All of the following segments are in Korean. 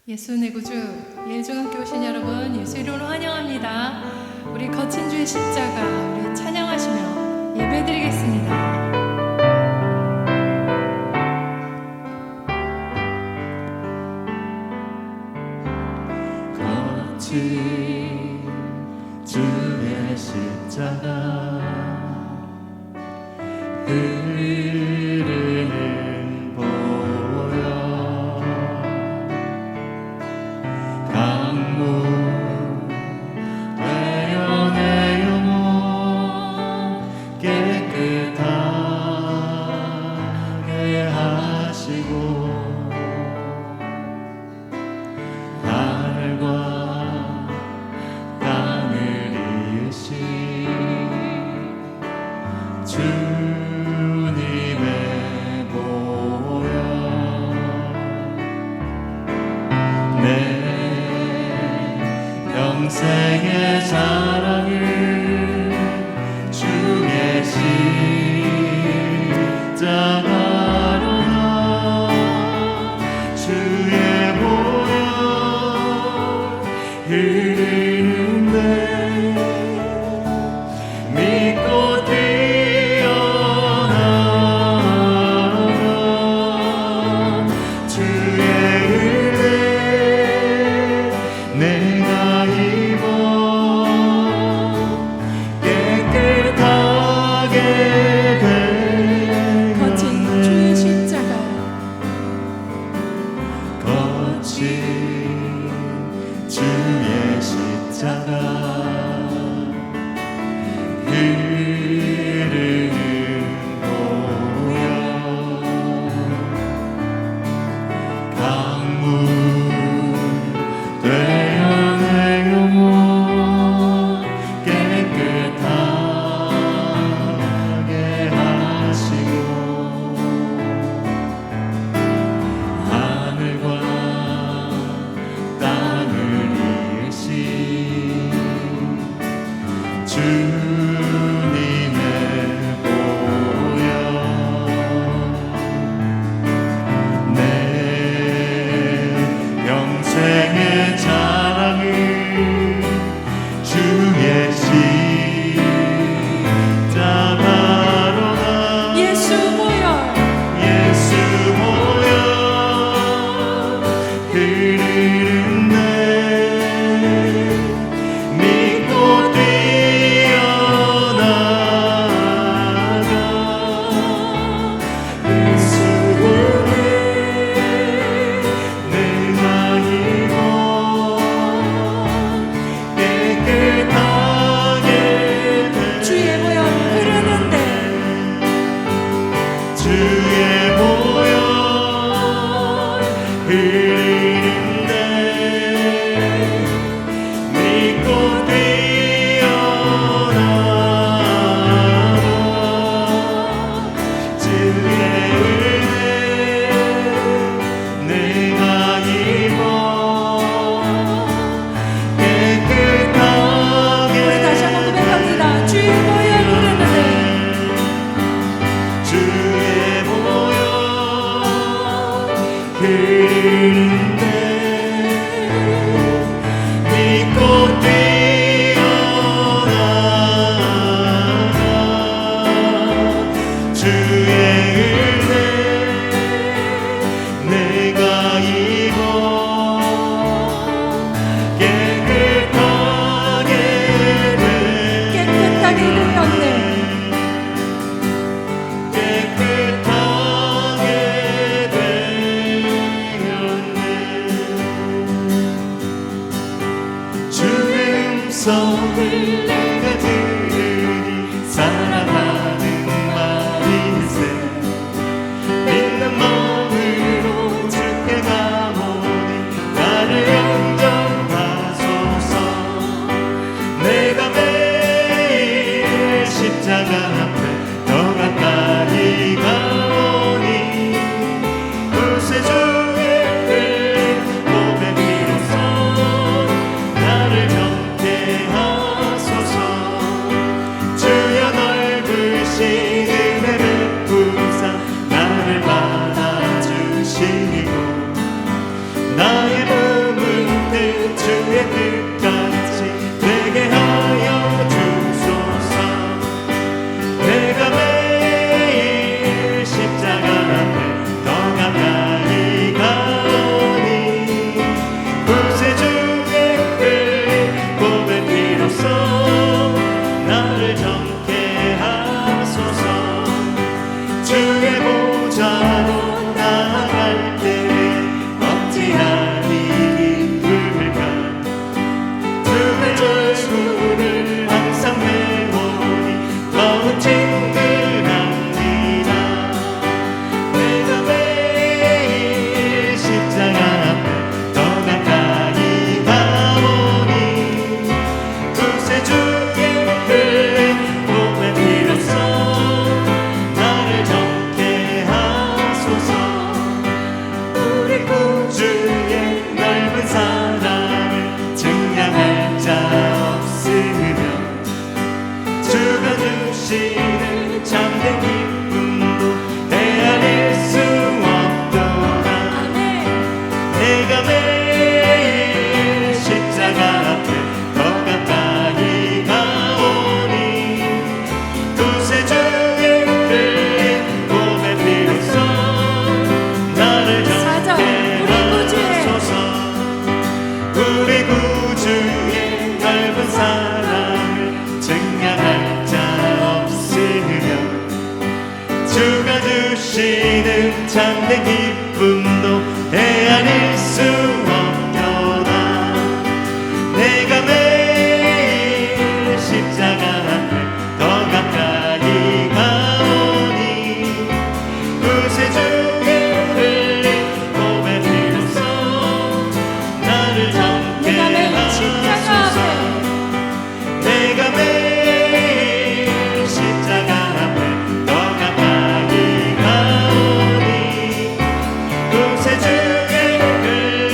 예수 내 구주 예중학교 오신 여러분, 예수 이름으로 환영합니다. 우리 거친 주의 십자가 우리 찬양하시며 예배드리겠습니다. 거친 주의 십자가 흐르는 보혈 강물 되어 내 영혼 깨끗하게 하시고 하늘과 땅을 이으신 주님의 보혈 내 평생의 자랑을 주의 십자가로나 주의 보혈 흐르는데 믿고 뛰어나가 주의 은혜 내가 입어 깨끗하게 되었네. 거친 주의 십자가 거친 주의 십자가 흐르는 보혈 강물 되어 내 영혼 깨끗하게 하시고 하늘과 땅을 이으신 주님의 보혈 내 평생의 자랑을 주의 십자가로나 예수 보혈 예수 보혈 흐르는데 믿고 뛰어나가 예수 은혜 내가 입어 깨끗하게 주의 보혈 흐르는데 주의 보혈 흐르는데 믿고 뛰어나가 주의 은혜 내가 입어 깨끗하게 우리 다시 한번 고백합니다. 주의 보혈 흐르는데 주의 보혈 흐르는데 믿고 뛰어나가 주의 은혜 내가 입어 깨끗하게 깨끗하게 되었네. 깨끗하게 되었네. 주의 음성을 내가 들으니 사랑하는 말이세 믿는 마음으로 주께 가오니 나를 영접하소서 내가 매일 십자가 앞에 더 가까이 가오니 구세주의 몸에 비로소 나를 변케 하소서 주여 넓으신 은혜 베푸사 나를 받아주시고 나의 주시는 참된 기쁨도 헤아릴 수 없도다. 내가 매일 십자가 앞에 더 가까이 가오니 두세 주에 흘린 몸의 피로써 나를 정케 하소서. 우리 구주의 넓은 사랑을 증명할 자 없으며 주가 주시는 참된 기쁨도 헤아릴 수 없도다. 내가 매일 십자가 앞에 더 가까이 가오니 두세 주에 흘린 몸의 피로써 나를 정케 하소서. 내가 매일 십자가 앞에 더 가까이 가오니 두세 주에 흘린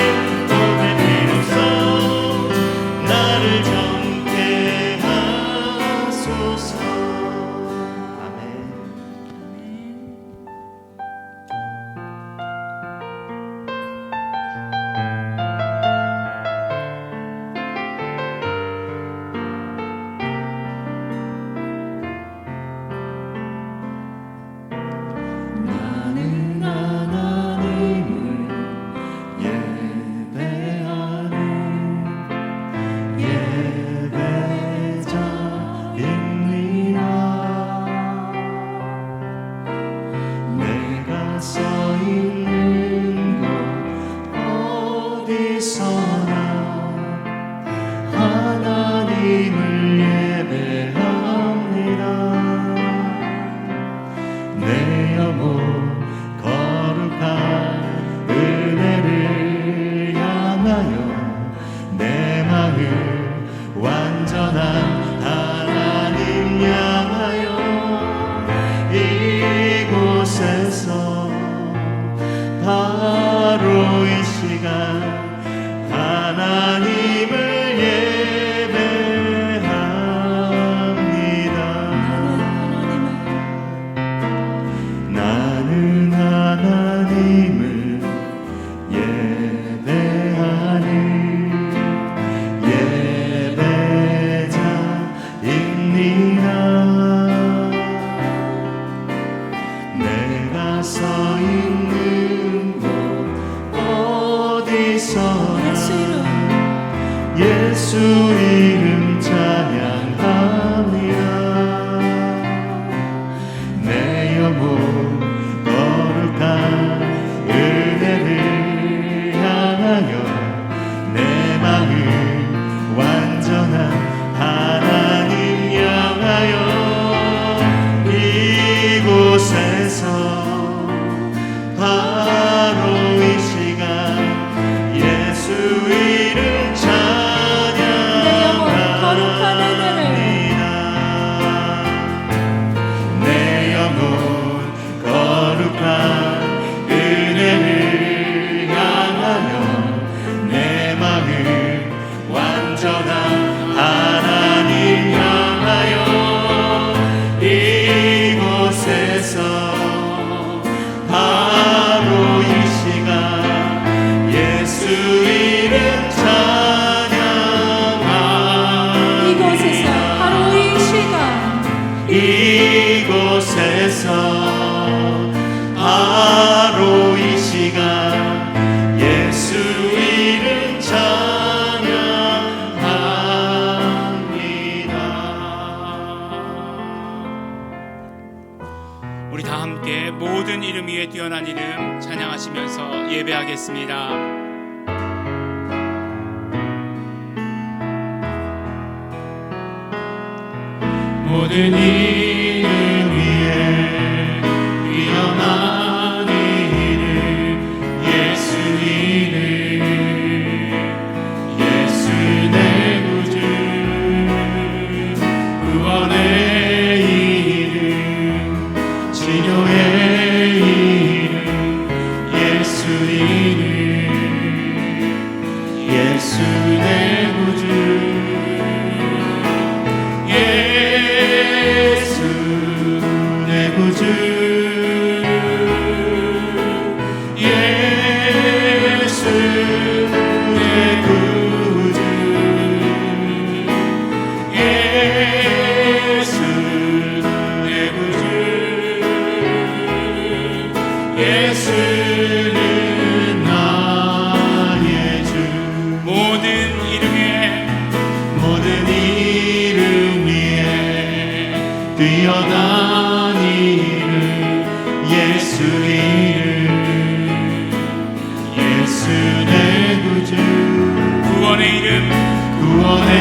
몸의 피로써 나를 정케 하소서. 아멘. 나는 하나님을 예배하는 예배자입니다. 내가 서 있는 곳 어디서나 하나님을 예배합니다. 내 영혼 거룩한 은혜를 향하여 내 마음 완전한 하나님 향하여 이곳에서 바로 이 시간 하나님을 예배합니다. 나는 하나님을 예배하는 예배자입니다. 내가 서 있는 곳 어디서나 예수 이름 찬양합니다. 내 영혼 거룩한 은혜를 향하여 내 마음 완전한 하나님 향하여 이곳에서 바로 이 시간 예수 이름 찬양합니다. 내 영혼 거룩한 은혜를 향하여 내 마음 완전한 하나님 향하여 이곳에서 바로 이 시간 예수 이름 찬양합니다. 이곳에서 바로 이 시간 예수 이름 찬양합니다. 우리 다 함께 모든 이름 위에 뛰어난 이름 찬양하시면서 예배하겠습니다. 모든 이름 위에 뛰어난 이름 예수 이름 예수 내 구주 구원의 이름 치료의 이름 예수 이름 예수 내 구주 예수 뛰어난 이름 예수 이름 예수 내 구주 구원의 이름 구원의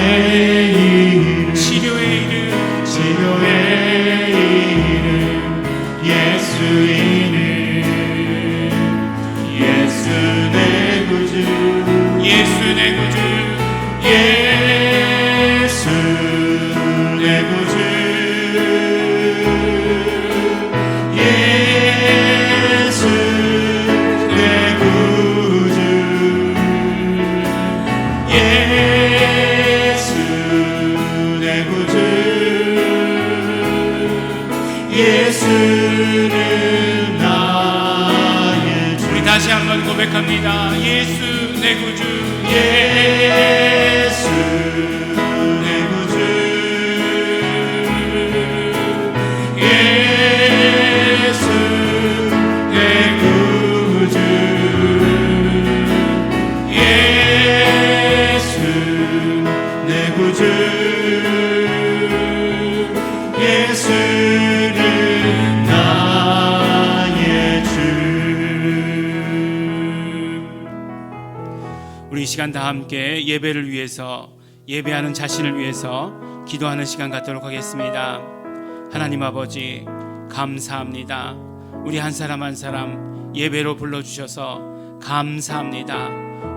이름 치료의 이름 치료의 이름 예수 이름 예수 내 구주 예수 내 구주 예수 내 구주 예수 내 구주 예수 내 구주 예수는 나의 주 우리 다시 한번 고백합니다. 예수 내 구주 예수 내 구주 예수 내 구주 예수 내 구주 예수는 나의 주. 우리 이 시간 다 함께 예배를 위해서 예배하는 자신을 위해서 기도하는 시간 갖도록 하겠습니다. 하나님 아버지 감사합니다. 우리 한 사람 한 사람 예배로 불러주셔서 감사합니다.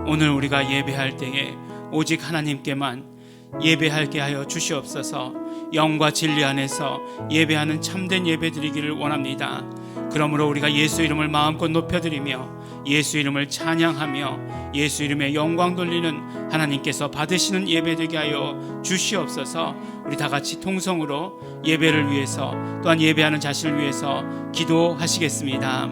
오늘 우리가 예배할 때에 오직 하나님께만 예배하게 하여 주시옵소서. 영과 진리 안에서 예배하는 참된 예배 드리기를 원합니다. 그러므로 우리가 예수 이름을 마음껏 높여드리며 예수 이름을 찬양하며 예수 이름에 영광 돌리는 하나님께서 받으시는 예배 되게 하여 주시옵소서. 우리 다 같이 통성으로 예배를 위해서 또한 예배하는 자신을 위해서 기도하시겠습니다.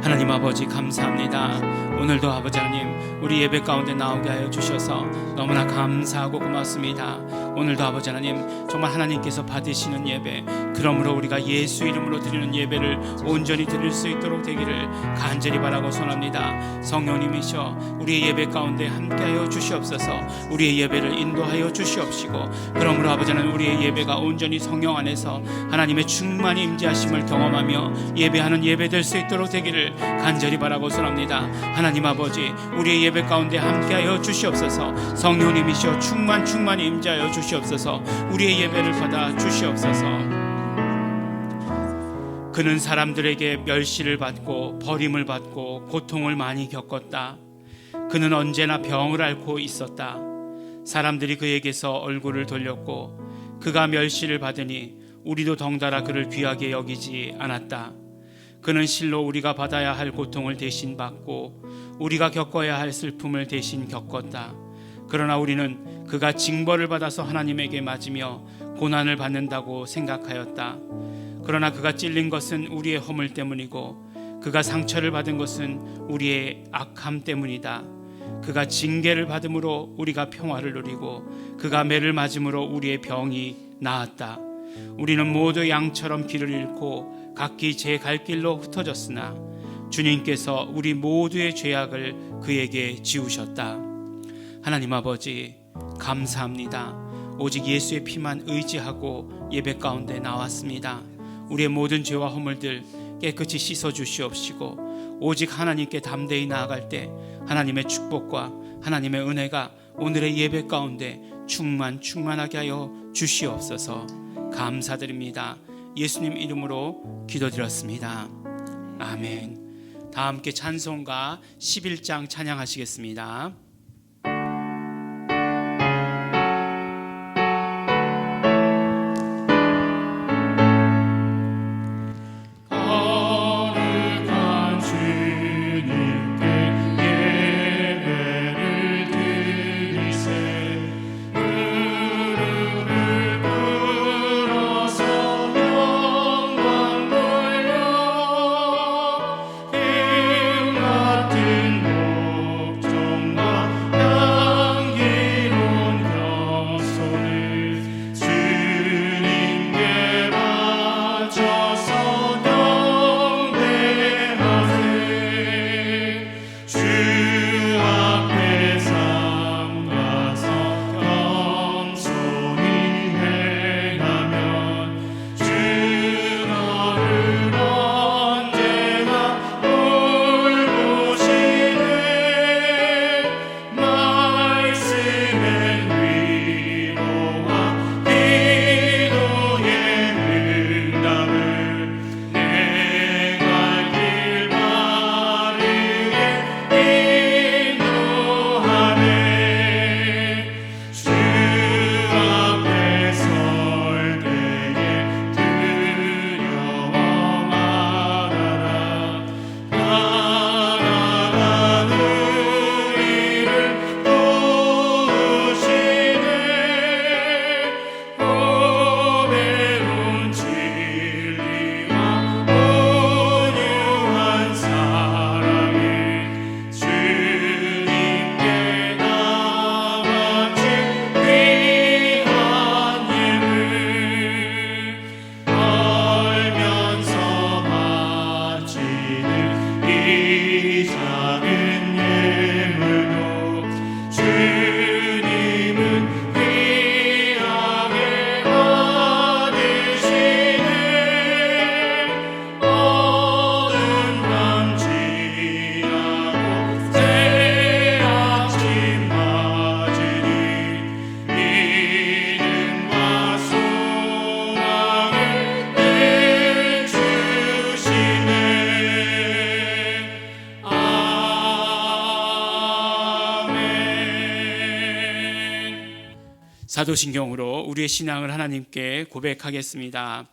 하나님 아버지 감사합니다. 오늘도 아버지 하나님 우리 예배 가운데 나오게 하여 주셔서 너무나 감사하고 고맙습니다. 오늘도 아버지 하나님 정말 하나님께서 받으시는 예배, 그러므로 우리가 예수 이름으로 드리는 예배를 온전히 드릴 수 있도록 되기를 간절히 바라고 소원합니다. 성령님이셔 우리의 예배 가운데 함께하여 주시옵소서. 우리의 예배를 인도하여 주시옵시고, 그러므로 아버지 하나님 우리의 예배가 온전히 성령 안에서 하나님의 충만히 임재하심을 경험하며 예배하는 예배 될 수 있도록 되기를 간절히 바라고 소원합니다. 하나님 아버지 우리의 예배 가운데 함께하여 주시옵소서. 성령님이시여 충만히 임재하여 주시옵소서. 우리의 예배를 받아 주시옵소서. 그는 사람들에게 멸시를 받고 버림을 받고 고통을 많이 겪었다. 그는 언제나 병을 앓고 있었다. 사람들이 그에게서 얼굴을 돌렸고 그가 멸시를 받으니 우리도 덩달아 그를 귀하게 여기지 않았다. 그는 실로 우리가 받아야 할 고통을 대신 받고 우리가 겪어야 할 슬픔을 대신 겪었다. 그러나 우리는 그가 징벌을 받아서 하나님에게 맞으며 고난을 받는다고 생각하였다. 그러나 그가 찔린 것은 우리의 허물 때문이고 그가 상처를 받은 것은 우리의 악함 때문이다. 그가 징계를 받음으로 우리가 평화를 누리고 그가 매를 맞음으로 우리의 병이 나았다. 우리는 모두 양처럼 길을 잃고 각기 제 갈 길로 흩어졌으나 주님께서 우리 모두의 죄악을 그에게 지우셨다. 하나님 아버지 감사합니다. 오직 예수의 피만 의지하고 예배 가운데 나왔습니다. 우리의 모든 죄와 허물들 깨끗이 씻어 주시옵시고, 오직 하나님께 담대히 나아갈 때 하나님의 축복과 하나님의 은혜가 오늘의 예배 가운데 충만하게 하여 주시옵소서. 감사드립니다. 예수님 이름으로 기도드렸습니다. 아멘. 다 함께 찬송가 11장 찬양하시겠습니다. 같은 목종과 사도신경으로 우리의 신앙을 하나님께 고백하겠습니다.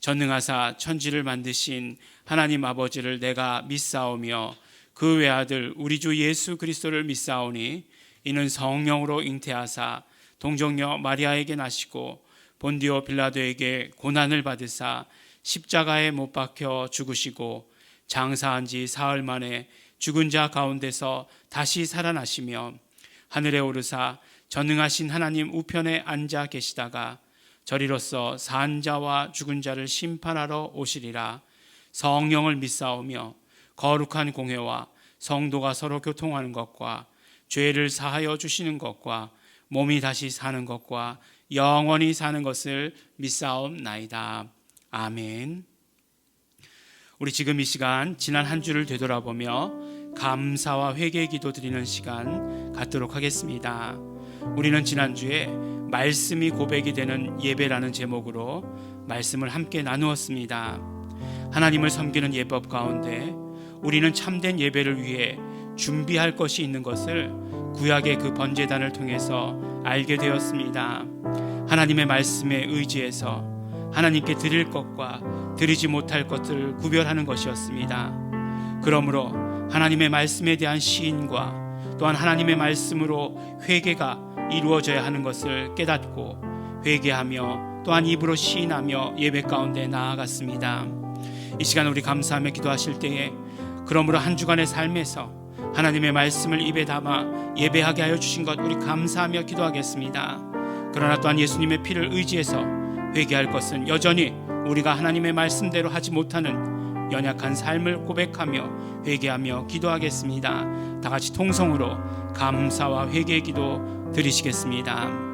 전능하사 천지를 만드신 하나님 아버지를 내가 믿사오며 그 외아들 우리 주 예수 그리스도를 믿사오니 이는 성령으로 잉태하사 동정녀 마리아에게 나시고 본디오 빌라도에게 고난을 받으사 십자가에 못 박혀 죽으시고 장사한 지 사흘 만에 죽은 자 가운데서 다시 살아나시며 하늘에 오르사 전능하신 하나님 우편에 앉아 계시다가 저리로서 산 자와 죽은 자를 심판하러 오시리라. 성령을 믿사오며 거룩한 공회와 성도가 서로 교통하는 것과 죄를 사하여 주시는 것과 몸이 다시 사는 것과 영원히 사는 것을 믿사옵나이다. 아멘. 우리 지금 이 시간 지난 한 주를 되돌아보며 감사와 회개 기도 드리는 시간 갖도록 하겠습니다. 우리는 지난주에 말씀이 고백이 되는 예배라는 제목으로 말씀을 함께 나누었습니다. 하나님을 섬기는 예법 가운데 우리는 참된 예배를 위해 준비할 것이 있는 것을 구약의 그 번제단을 통해서 알게 되었습니다. 하나님의 말씀에 의지해서 하나님께 드릴 것과 드리지 못할 것들을 구별하는 것이었습니다. 그러므로 하나님의 말씀에 대한 시인과 또한 하나님의 말씀으로 회개가 이루어져야 하는 것을 깨닫고 회개하며 또한 입으로 시인하며 예배 가운데 나아갔습니다. 이 시간 우리 감사하며 기도하실 때에 그러므로 한 주간의 삶에서 하나님의 말씀을 입에 담아 예배하게 하여 주신 것 우리 감사하며 기도하겠습니다. 그러나 또한 예수님의 피를 의지해서 회개할 것은 여전히 우리가 하나님의 말씀대로 하지 못하는 연약한 삶을 고백하며 회개하며 기도하겠습니다. 다 같이 통성으로 감사와 회개의 기도 드리시겠습니다.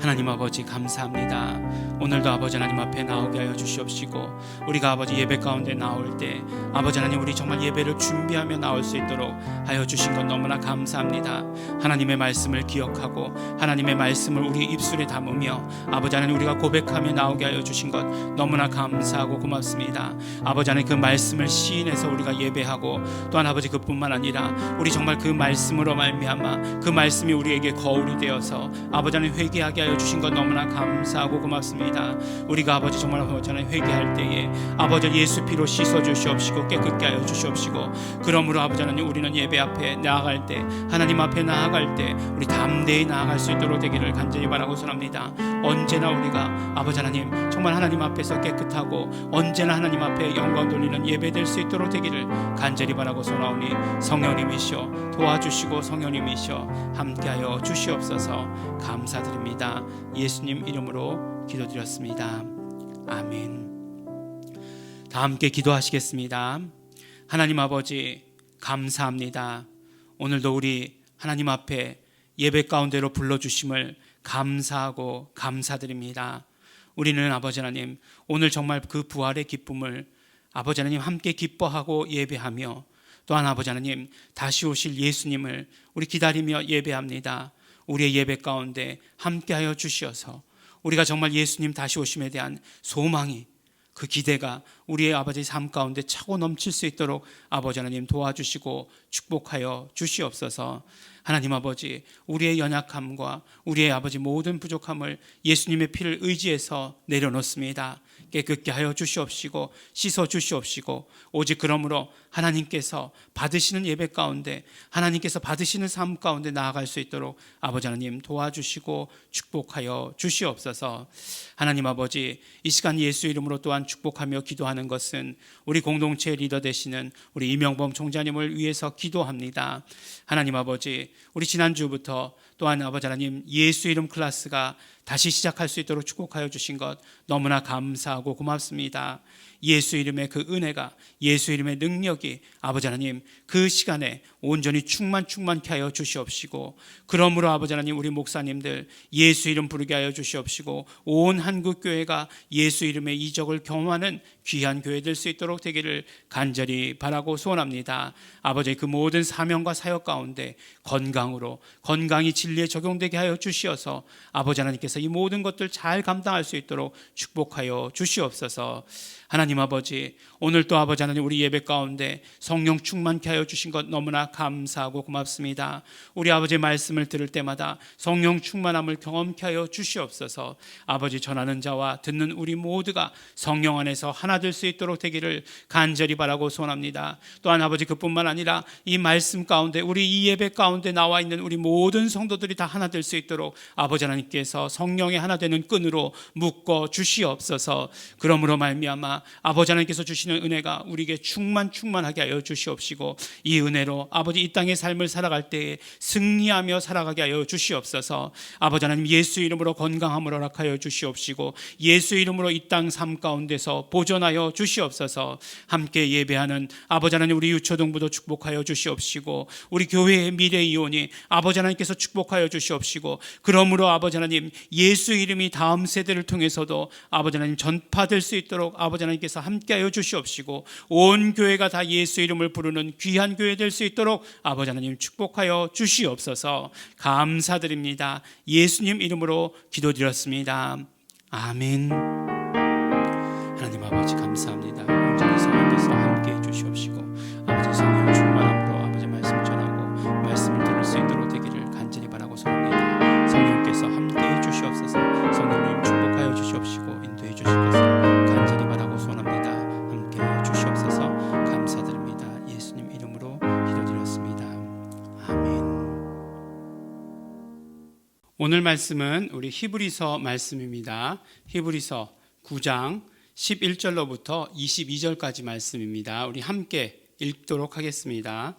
하나님 아버지 감사합니다. 오늘도 아버지 하나님 앞에 나오게 하여 주시옵시고 우리가 아버지 예배 가운데 나올 때 아버지 하나님 우리 정말 예배를 준비하며 나올 수 있도록 하여 주신 것 너무나 감사합니다. 하나님의 말씀을 기억하고 하나님의 말씀을 우리 입술에 담으며 아버지 하나님 우리가 고백하며 나오게 하여 주신 것 너무나 감사하고 고맙습니다. 아버지 하나님 그 말씀을 시인해서 우리가 예배하고 또한 아버지 그뿐만 아니라 우리 정말 그 말씀으로 말미암아 그 말씀이 우리에게 거울이 되어서 아버지 하나님 회개하게 하여 주신 것 너무나 감사하고 고맙습니다. 우리가 아버지 정말 아버지 하나님 회개할 때에 아버지 예수 피로 씻어 주시옵시고 깨끗게 하여 주시옵시고 그러므로 아버지 하나님 우리는 예배 앞에 나아갈 때 하나님 앞에 나아갈 때 우리 담대히 나아갈 수 있도록 되기를 간절히 바라고 소원합니다. 언제나 우리가 아버지 하나님 정말 하나님 앞에서 깨끗하고 언제나 하나님 앞에 영광 돌리는 예배 될 수 있도록 되기를 간절히 바라고 소원하오니 성령님이시여 도와주시고 성령님이시여 함께하여 주시옵소서. 감사드립니다. 예수님 이름으로 기도드렸습니다. 아멘. 다 함께 기도하시겠습니다. 하나님 아버지 감사합니다. 오늘도 우리 하나님 앞에 예배 가운데로 불러주심을 감사하고 감사드립니다. 우리는 아버지 하나님 오늘 정말 그 부활의 기쁨을 아버지 하나님 함께 기뻐하고 예배하며 또한 아버지 하나님 다시 오실 예수님을 우리 기다리며 예배합니다. 우리의 예배 가운데 함께하여 주시어서 우리가 정말 예수님 다시 오심에 대한 소망이 그 기대가 우리의 아버지 삶 가운데 차고 넘칠 수 있도록 아버지 하나님 도와주시고 축복하여 주시옵소서. 하나님 아버지 우리의 연약함과 우리의 아버지 모든 부족함을 예수님의 피를 의지해서 내려놓습니다. 깨끗게 하여 주시옵시고 씻어 주시옵시고 오직 그러므로 하나님께서 받으시는 예배 가운데 하나님께서 받으시는 삶 가운데 나아갈 수 있도록 아버지 하나님 도와주시고 축복하여 주시옵소서. 하나님 아버지 이 시간 예수 이름으로 또한 축복하며 기도하는 것은 우리 공동체 리더 되시는 우리 이명범 총장님을 위해서 기도합니다. 하나님 아버지 우리 지난주부터 또한 아버지 하나님 예수 이름 클래스가 다시 시작할 수 있도록 축복하여 주신 것 너무나 감사하고 고맙습니다. 예수 이름의 그 은혜가 예수 이름의 능력이 아버지 하나님 그 시간에 온전히 충만케 하여 주시옵시고 그러므로 아버지 하나님 우리 목사님들 예수 이름 부르게 하여 주시옵시고 온 한국교회가 예수 이름의 이적을 경험하는 귀한 교회 될 수 있도록 되기를 간절히 바라고 소원합니다. 아버지 그 모든 사명과 사역 가운데 건강히 진리 진리에 적용되게 하여 주시어서 아버지 하나님께서 이 모든 것들 잘 감당할 수 있도록 축복하여 주시옵소서. 하나님 아버지, 오늘 또 아버지 하나님 우리 예배 가운데 성령 충만케 하여 주신 것 너무나 감사하고 고맙습니다. 우리 아버지의 말씀을 들을 때마다 성령 충만함을 경험케 하여 주시옵소서. 아버지, 전하는 자와 듣는 우리 모두가 성령 안에서 하나 될 수 있도록 되기를 간절히 바라고 소원합니다. 또한 아버지, 그뿐만 아니라 이 말씀 가운데 우리 이 예배 가운데 나와 있는 우리 모든 성도들이 다 하나 될 수 있도록 아버지 하나님께서 성령의 하나 되는 끈으로 묶어 주시옵소서. 그러므로 말미암아 아버지 하나님께서 주시는 은혜가 우리에게 충만하게 하여 주시옵시고, 이 은혜로 아버지 이 땅의 삶을 살아갈 때에 승리하며 살아가게 하여 주시옵소서. 아버지 하나님, 예수 이름으로 건강함을 허락하여 주시옵시고, 예수 이름으로 이 땅 삶 가운데서 보존하여 주시옵소서. 함께 예배하는 아버지 하나님 우리 유초동부도 축복하여 주시옵시고, 우리 교회의 미래 이혼이 아버지 하나님께서 축복하여 주시옵시고, 그러므로 아버지 하나님 예수 이름이 다음 세대를 통해서도 아버지 하나님 전파될 수 있도록 아버지 하나님께서 함께하여 주시옵시고, 온 교회가 다 예수 이름을 부르는 귀한 교회 될 수 있도록 아버지 하나님 축복하여 주시옵소서. 감사드립니다. 예수님 이름으로 기도드렸습니다. 아멘. 하나님 아버지 감사합니다. 온전히 성령께서 함께해 주시옵시고, 아버지 성령 충만함으로 아버지 말씀 전하고 말씀을 들을 수 있도록 되기를 간절히 바라고 소원합니다. 성령께서 함께해 주시옵소서. 성령님 축복하여 주시옵시고 인도해 주실 것을 간절히 바라고 소원합니다. 함께해 주시옵소서. 감사드립니다. 예수님 이름으로 기도드렸습니다. 아멘. 오늘 말씀은 우리 히브리서 말씀입니다. 히브리서 9장 11절로부터 22절까지 말씀입니다. 우리 함께 읽도록 하겠습니다.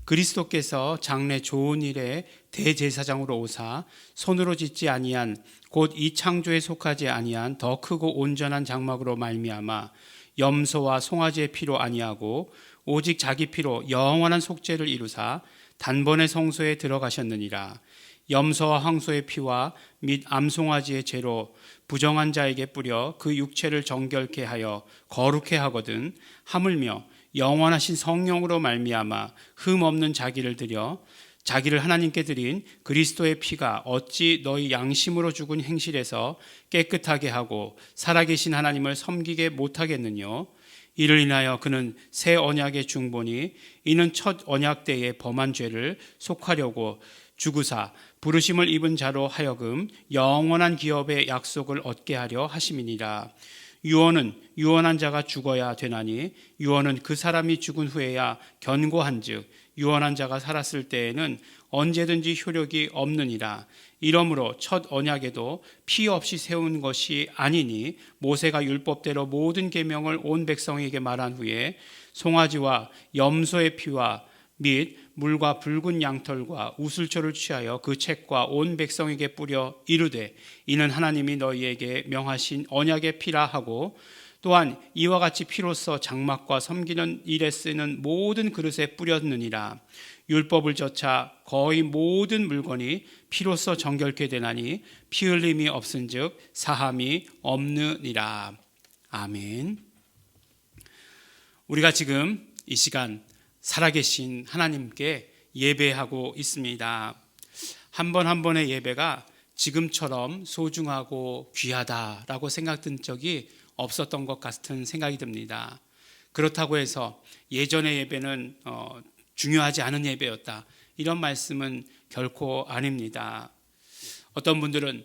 그리스도께서 장래 좋은 일에 대제사장으로 오사 손으로 짓지 아니한 곧 이 창조에 속하지 아니한 더 크고 온전한 장막으로 말미암아 염소와 송아지의 피로 아니하고 오직 자기 피로 영원한 속죄를 이루사 단번에 성소에 들어가셨느니라. 염소와 황소의 피와 및 암송아지의 죄로 부정한 자에게 뿌려 그 육체를 정결케 하여 거룩해 하거든, 하물며 영원하신 성령으로 말미암아 흠 없는 자기를 드려 자기를 하나님께 드린 그리스도의 피가 어찌 너희 양심으로 죽은 행실에서 깨끗하게 하고 살아계신 하나님을 섬기게 못하겠느뇨. 이를 인하여 그는 새 언약의 중보니 이는 첫 언약 때에 범한 죄를 속하려고 죽으사 부르심을 입은 자로 하여금 영원한 기업의 약속을 얻게 하려 하심이니라. 유언은 유언한 자가 죽어야 되나니 유언은 그 사람이 죽은 후에야 견고한즉 유언한 자가 살았을 때에는 언제든지 효력이 없느니라. 이러므로 첫 언약에도 피 없이 세운 것이 아니니 모세가 율법대로 모든 계명을 온 백성에게 말한 후에 송아지와 염소의 피와 및 물과 붉은 양털과 우슬초를 취하여 그 책과 온 백성에게 뿌려 이르되 이는 하나님이 너희에게 명하신 언약의 피라 하고, 또한 이와 같이 피로써 장막과 섬기는 일에 쓰는 모든 그릇에 뿌렸느니라. 율법을 좇아 거의 모든 물건이 피로써 정결케 되나니 피 흘림이 없은즉 사함이 없느니라. 아멘. 우리가 지금 이 시간 살아계신 하나님께 예배하고 있습니다. 한 번 한 번의 예배가 지금처럼 소중하고 귀하다라고 생각된 적이 없었던 것 같은 생각이 듭니다. 그렇다고 해서 예전의 예배는 중요하지 않은 예배였다, 이런 말씀은 결코 아닙니다. 어떤 분들은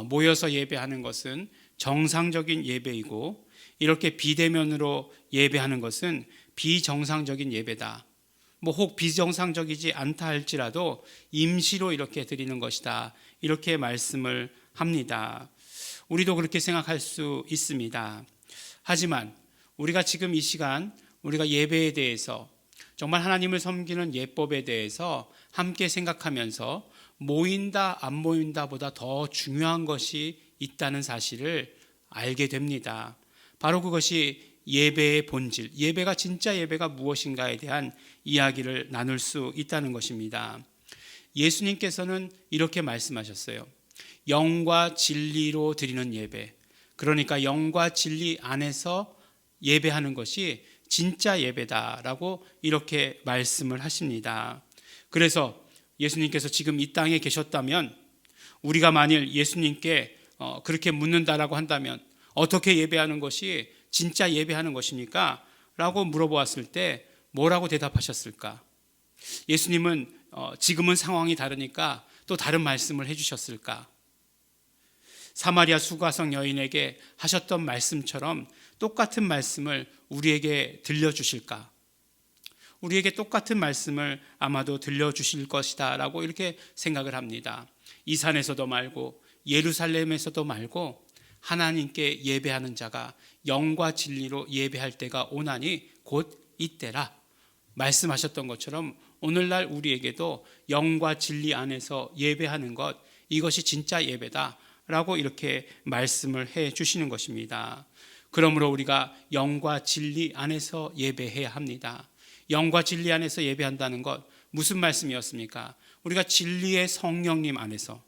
모여서 예배하는 것은 정상적인 예배이고, 이렇게 비대면으로 예배하는 것은 비정상적인 예배다, 혹 비정상적이지 않다 할지라도 임시로 이렇게 드리는 것이다, 이렇게 말씀을 합니다. 우리도 그렇게 생각할 수 있습니다. 하지만 우리가 지금 이 시간 우리가 예배에 대해서, 정말 하나님을 섬기는 예법에 대해서 함께 생각하면서 모인다 안 모인다보다 더 중요한 것이 있다는 사실을 알게 됩니다. 바로 그것이 예배의 본질, 예배가 진짜 예배가 무엇인가에 대한 이야기를 나눌 수 있다는 것입니다. 예수님께서는 이렇게 말씀하셨어요. 영과 진리로 드리는 예배, 그러니까 영과 진리 안에서 예배하는 것이 진짜 예배다라고 이렇게 말씀을 하십니다. 그래서 예수님께서 지금 이 땅에 계셨다면, 우리가 만일 예수님께 그렇게 묻는다라고 한다면 어떻게 예배하는 것이 진짜 예배하는 것입니까? 라고 물어보았을 때 뭐라고 대답하셨을까? 예수님은 지금은 상황이 다르니까 또 다른 말씀을 해주셨을까? 사마리아 수가성 여인에게 하셨던 말씀처럼 똑같은 말씀을 우리에게 들려주실까? 우리에게 똑같은 말씀을 아마도 들려주실 것이다 라고 이렇게 생각을 합니다. 이 산에서도 말고 예루살렘에서도 말고 하나님께 예배하는 자가 영과 진리로 예배할 때가 오나니 곧 이때라 말씀하셨던 것처럼 오늘날 우리에게도 영과 진리 안에서 예배하는 것, 이것이 진짜 예배다 라고 이렇게 말씀을 해 주시는 것입니다. 그러므로 우리가 영과 진리 안에서 예배해야 합니다. 영과 진리 안에서 예배한다는 것, 무슨 말씀이었습니까? 우리가 진리의 성령님 안에서,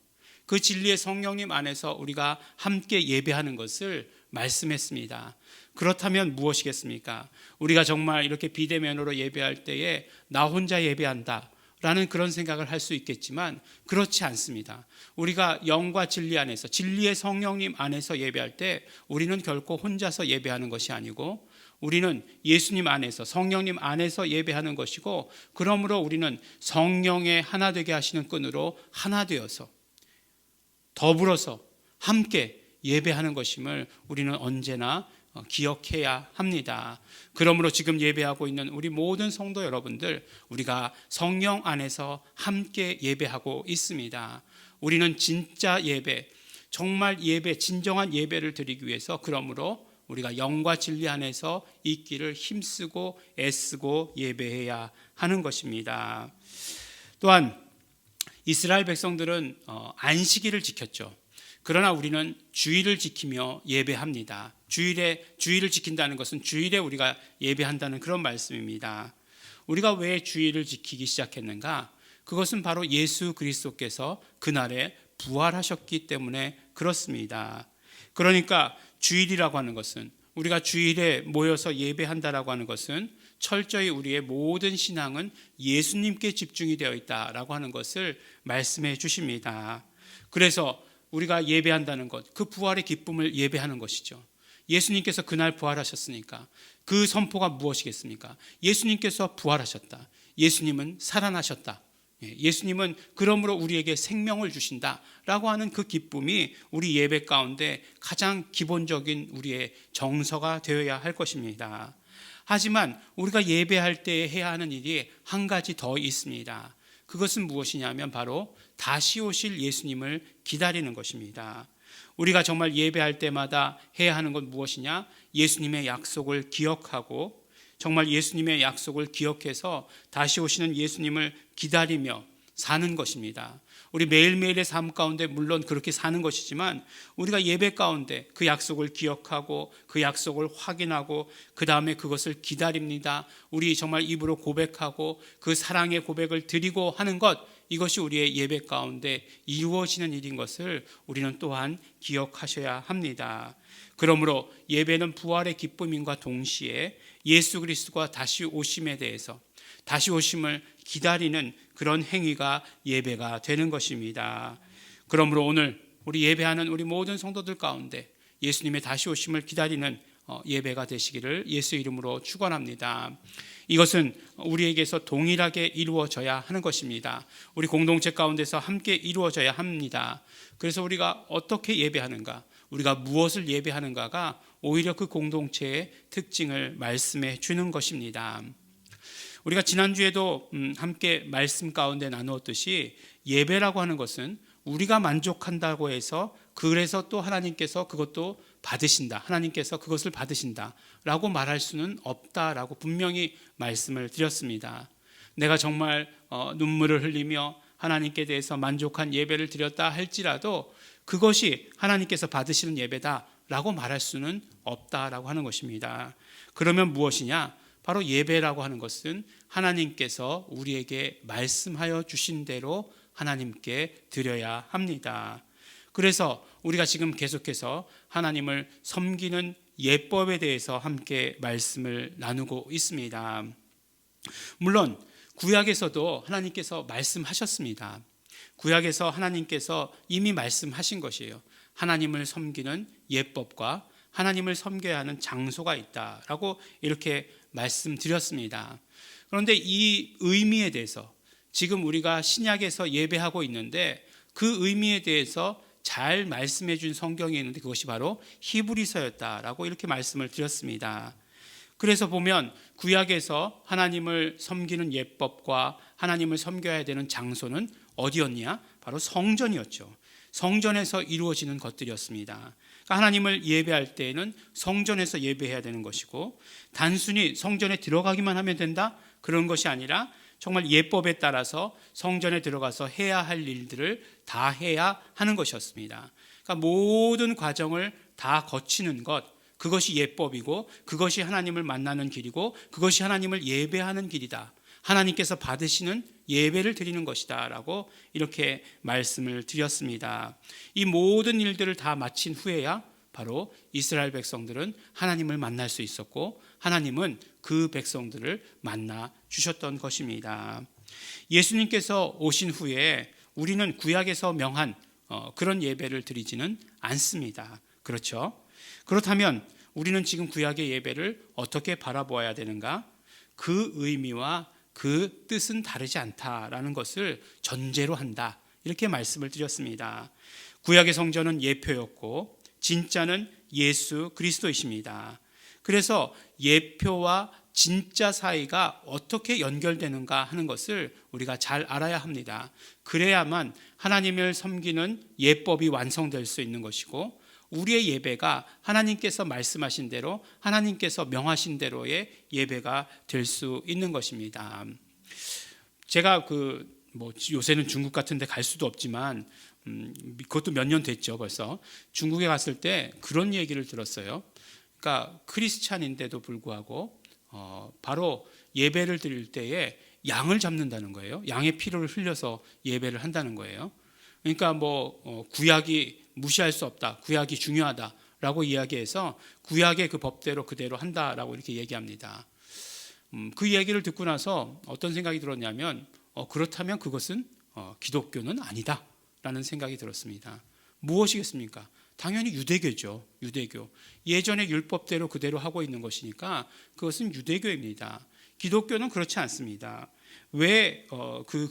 그 진리의 성령님 안에서 우리가 함께 예배하는 것을 말씀했습니다. 그렇다면 무엇이겠습니까? 우리가 정말 이렇게 비대면으로 예배할 때에 나 혼자 예배한다 라는 그런 생각을 할 수 있겠지만 그렇지 않습니다. 우리가 영과 진리 안에서, 진리의 성령님 안에서 예배할 때 우리는 결코 혼자서 예배하는 것이 아니고 우리는 예수님 안에서, 성령님 안에서 예배하는 것이고, 그러므로 우리는 성령의 하나 되게 하시는 끈으로 하나 되어서 더불어서 함께 예배하는 것임을 우리는 언제나 기억해야 합니다. 그러므로 지금 예배하고 있는 우리 모든 성도 여러분들, 우리가 성령 안에서 함께 예배하고 있습니다. 우리는 진짜 예배, 정말 예배, 진정한 예배를 드리기 위해서 그러므로 우리가 영과 진리 안에서 있기를 힘쓰고 애쓰고 예배해야 하는 것입니다. 또한 이스라엘 백성들은 안식일을 지켰죠. 그러나 우리는 주일을 지키며 예배합니다. 주일을 지킨다는 것은 주일에 우리가 예배한다는 그런 말씀입니다. 우리가 왜 주일을 지키기 시작했는가? 그것은 바로 예수 그리스도께서 그날에 부활하셨기 때문에 그렇습니다. 그러니까 주일이라고 하는 것은, 우리가 주일에 모여서 예배한다라고 하는 것은 철저히 우리의 모든 신앙은 예수님께 집중이 되어 있다라고 하는 것을 말씀해 주십니다. 그래서 우리가 예배한다는 것, 그 부활의 기쁨을 예배하는 것이죠. 예수님께서 그날 부활하셨으니까 그 선포가 무엇이겠습니까? 예수님께서 부활하셨다. 예수님은 살아나셨다. 예수님은 그러므로 우리에게 생명을 주신다라고 하는 그 기쁨이 우리 예배 가운데 가장 기본적인 우리의 정서가 되어야 할 것입니다. 하지만 우리가 예배할 때 해야 하는 일이 한 가지 더 있습니다. 그것은 무엇이냐면 바로 다시 오실 예수님을 기다리는 것입니다. 우리가 정말 예배할 때마다 해야 하는 건 무엇이냐? 예수님의 약속을 기억하고 정말 예수님의 약속을 기억해서 다시 오시는 예수님을 기다리며 사는 것입니다. 우리 매일매일의 삶 가운데 물론 그렇게 사는 것이지만 우리가 예배 가운데 그 약속을 기억하고 그 약속을 확인하고 그 다음에 그것을 기다립니다. 우리 정말 입으로 고백하고 그 사랑의 고백을 드리고 하는 것, 이것이 우리의 예배 가운데 이루어지는 일인 것을 우리는 또한 기억하셔야 합니다. 그러므로 예배는 부활의 기쁨임과 동시에 예수 그리스도가 다시 오심에 대해서, 다시 오심을 기다리는 그런 행위가 예배가 되는 것입니다. 그러므로 오늘 우리 예배하는 우리 모든 성도들 가운데 예수님의 다시 오심을 기다리는 예배가 되시기를 예수 이름으로 축원합니다. 이것은 우리에게서 동일하게 이루어져야 하는 것입니다. 우리 공동체 가운데서 함께 이루어져야 합니다. 그래서 우리가 어떻게 예배하는가, 우리가 무엇을 예배하는가가 오히려 그 공동체의 특징을 말씀해 주는 것입니다. 우리가 지난주에도 함께 말씀 가운데 나누었듯이 예배라고 하는 것은 우리가 만족한다고 해서 그래서 또 하나님께서 그것도 받으신다, 하나님께서 그것을 받으신다라고 말할 수는 없다라고 분명히 말씀을 드렸습니다. 내가 정말 눈물을 흘리며 하나님께 대해서 만족한 예배를 드렸다 할지라도 그것이 하나님께서 받으시는 예배다라고 말할 수는 없다라고 하는 것입니다. 그러면 무엇이냐? 바로 예배라고 하는 것은 하나님께서 우리에게 말씀하여 주신 대로 하나님께 드려야 합니다. 그래서 우리가 지금 계속해서 하나님을 섬기는 예법에 대해서 함께 말씀을 나누고 있습니다. 물론 구약에서도 하나님께서 말씀하셨습니다. 구약에서 하나님께서 이미 말씀하신 것이에요. 하나님을 섬기는 예법과 하나님을 섬겨야 하는 장소가 있다라고 이렇게 말씀드렸습니다. 그런데 이 의미에 대해서 지금 우리가 신약에서 예배하고 있는데 그 의미에 대해서 잘 말씀해 준 성경이 있는데 그것이 바로 히브리서였다라고 이렇게 말씀을 드렸습니다. 그래서 보면 구약에서 하나님을 섬기는 예법과 하나님을 섬겨야 되는 장소는 어디였냐? 바로 성전이었죠. 성전에서 이루어지는 것들이었습니다. 그러니까 하나님을 예배할 때에는 성전에서 예배해야 되는 것이고 단순히 성전에 들어가기만 하면 된다? 그런 것이 아니라 정말 예법에 따라서 성전에 들어가서 해야 할 일들을 다 해야 하는 것이었습니다. 그러니까 모든 과정을 다 거치는 것, 그것이 예법이고 그것이 하나님을 만나는 길이고 그것이 하나님을 예배하는 길이다. 하나님께서 받으시는 예배를 드리는 것이다 라고 이렇게 말씀을 드렸습니다. 이 모든 일들을 다 마친 후에야 바로 이스라엘 백성들은 하나님을 만날 수 있었고 하나님은 그 백성들을 만나 주셨던 것입니다. 예수님께서 오신 후에 우리는 구약에서 명한 그런 예배를 드리지는 않습니다. 그렇죠? 그렇다면 우리는 지금 구약의 예배를 어떻게 바라보아야 되는가? 그 의미와 그 뜻은 다르지 않다라는 것을 전제로 한다. 이렇게 말씀을 드렸습니다. 구약의 성전은 예표였고 진짜는 예수 그리스도이십니다. 그래서 예표와 진짜 사이가 어떻게 연결되는가 하는 것을 우리가 잘 알아야 합니다. 그래야만 하나님을 섬기는 예법이 완성될 수 있는 것이고 우리의 예배가 하나님께서 말씀하신 대로 하나님께서 명하신 대로의 예배가 될 수 있는 것입니다. 제가 요새는 중국 같은 데 갈 수도 없지만 그것도 몇 년 됐죠. 벌써 중국에 갔을 때 그런 얘기를 들었어요. 그러니까 크리스찬인데도 불구하고 바로 예배를 드릴 때에 양을 잡는다는 거예요. 양의 피를 흘려서 예배를 한다는 거예요. 그러니까 구약이 무시할 수 없다. 구약이 중요하다라고 이야기해서 구약의 그 법대로 그대로 한다라고 이렇게 얘기합니다. 그 얘기를 듣고 나서 어떤 생각이 들었냐면 그렇다면 그것은 기독교는 아니다라는 생각이 들었습니다. 무엇이겠습니까? 당연히 유대교죠. 유대교. 예전의 율법대로 그대로 하고 있는 것이니까 그것은 유대교입니다. 기독교는 그렇지 않습니다. 왜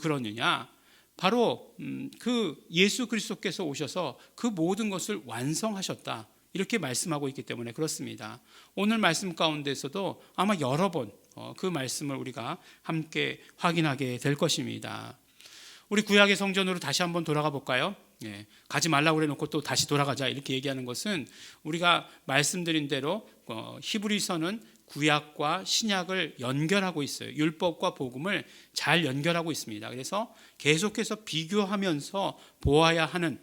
그러느냐? 바로 그 예수 그리스도께서 오셔서 그 모든 것을 완성하셨다. 이렇게 말씀하고 있기 때문에 그렇습니다. 오늘 말씀 가운데서도 아마 여러 번 그 말씀을 우리가 함께 확인하게 될 것입니다. 우리 구약의 성전으로 다시 한번 돌아가 볼까요? 가지 말라고 그래놓고 또 다시 돌아가자 이렇게 얘기하는 것은 우리가 말씀드린 대로 히브리서는 구약과 신약을 연결하고 있어요. 율법과 복음을 잘 연결하고 있습니다. 그래서 계속해서 비교하면서 보아야 하는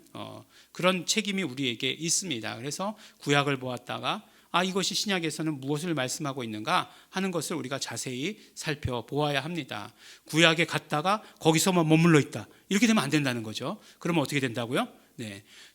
그런 책임이 우리에게 있습니다. 그래서 구약을 보았다가 이것이 신약에서는 무엇을 말씀하고 있는가 하는 것을 우리가 자세히 살펴보아야 합니다. 구약에 갔다가 거기서만 머물러 있다. 이렇게 되면 안 된다는 거죠. 그러면 어떻게 된다고요?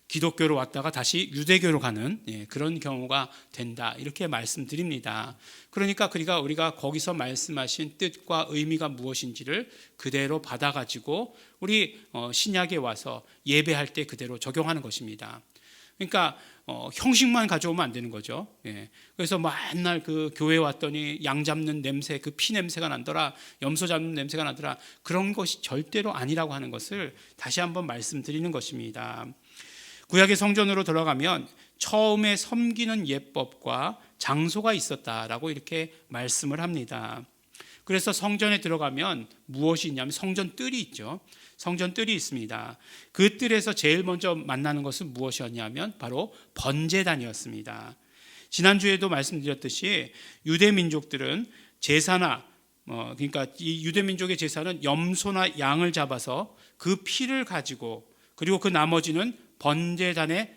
기독교로 왔다가 다시 유대교로 가는 그런 경우가 된다. 이렇게 말씀드립니다. 그러니까 우리가 거기서 말씀하신 뜻과 의미가 무엇인지를 그대로 받아가지고 우리 신약에 와서 예배할 때 그대로 적용하는 것입니다. 그러니까 형식만 가져오면 안 되는 거죠. 그래서 맨날 그 교회 왔더니 양 잡는 냄새, 그 피 냄새가 나더라, 염소 잡는 냄새가 나더라. 그런 것이 절대로 아니라고 하는 것을 다시 한번 말씀드리는 것입니다. 구약의 성전으로 들어가면 처음에 섬기는 예법과 장소가 있었다라고 이렇게 말씀을 합니다. 그래서 성전에 들어가면 무엇이 있냐면 성전 뜰이 있죠. 성전 뜰이 있습니다. 그 뜰에서 제일 먼저 만나는 것은 무엇이었냐면 바로 번제단이었습니다. 지난주에도 말씀드렸듯이 유대 민족들은 제사나 그러니까 이 유대 민족의 제사는 염소나 양을 잡아서 그 피를 가지고 그리고 그 나머지는 번제단에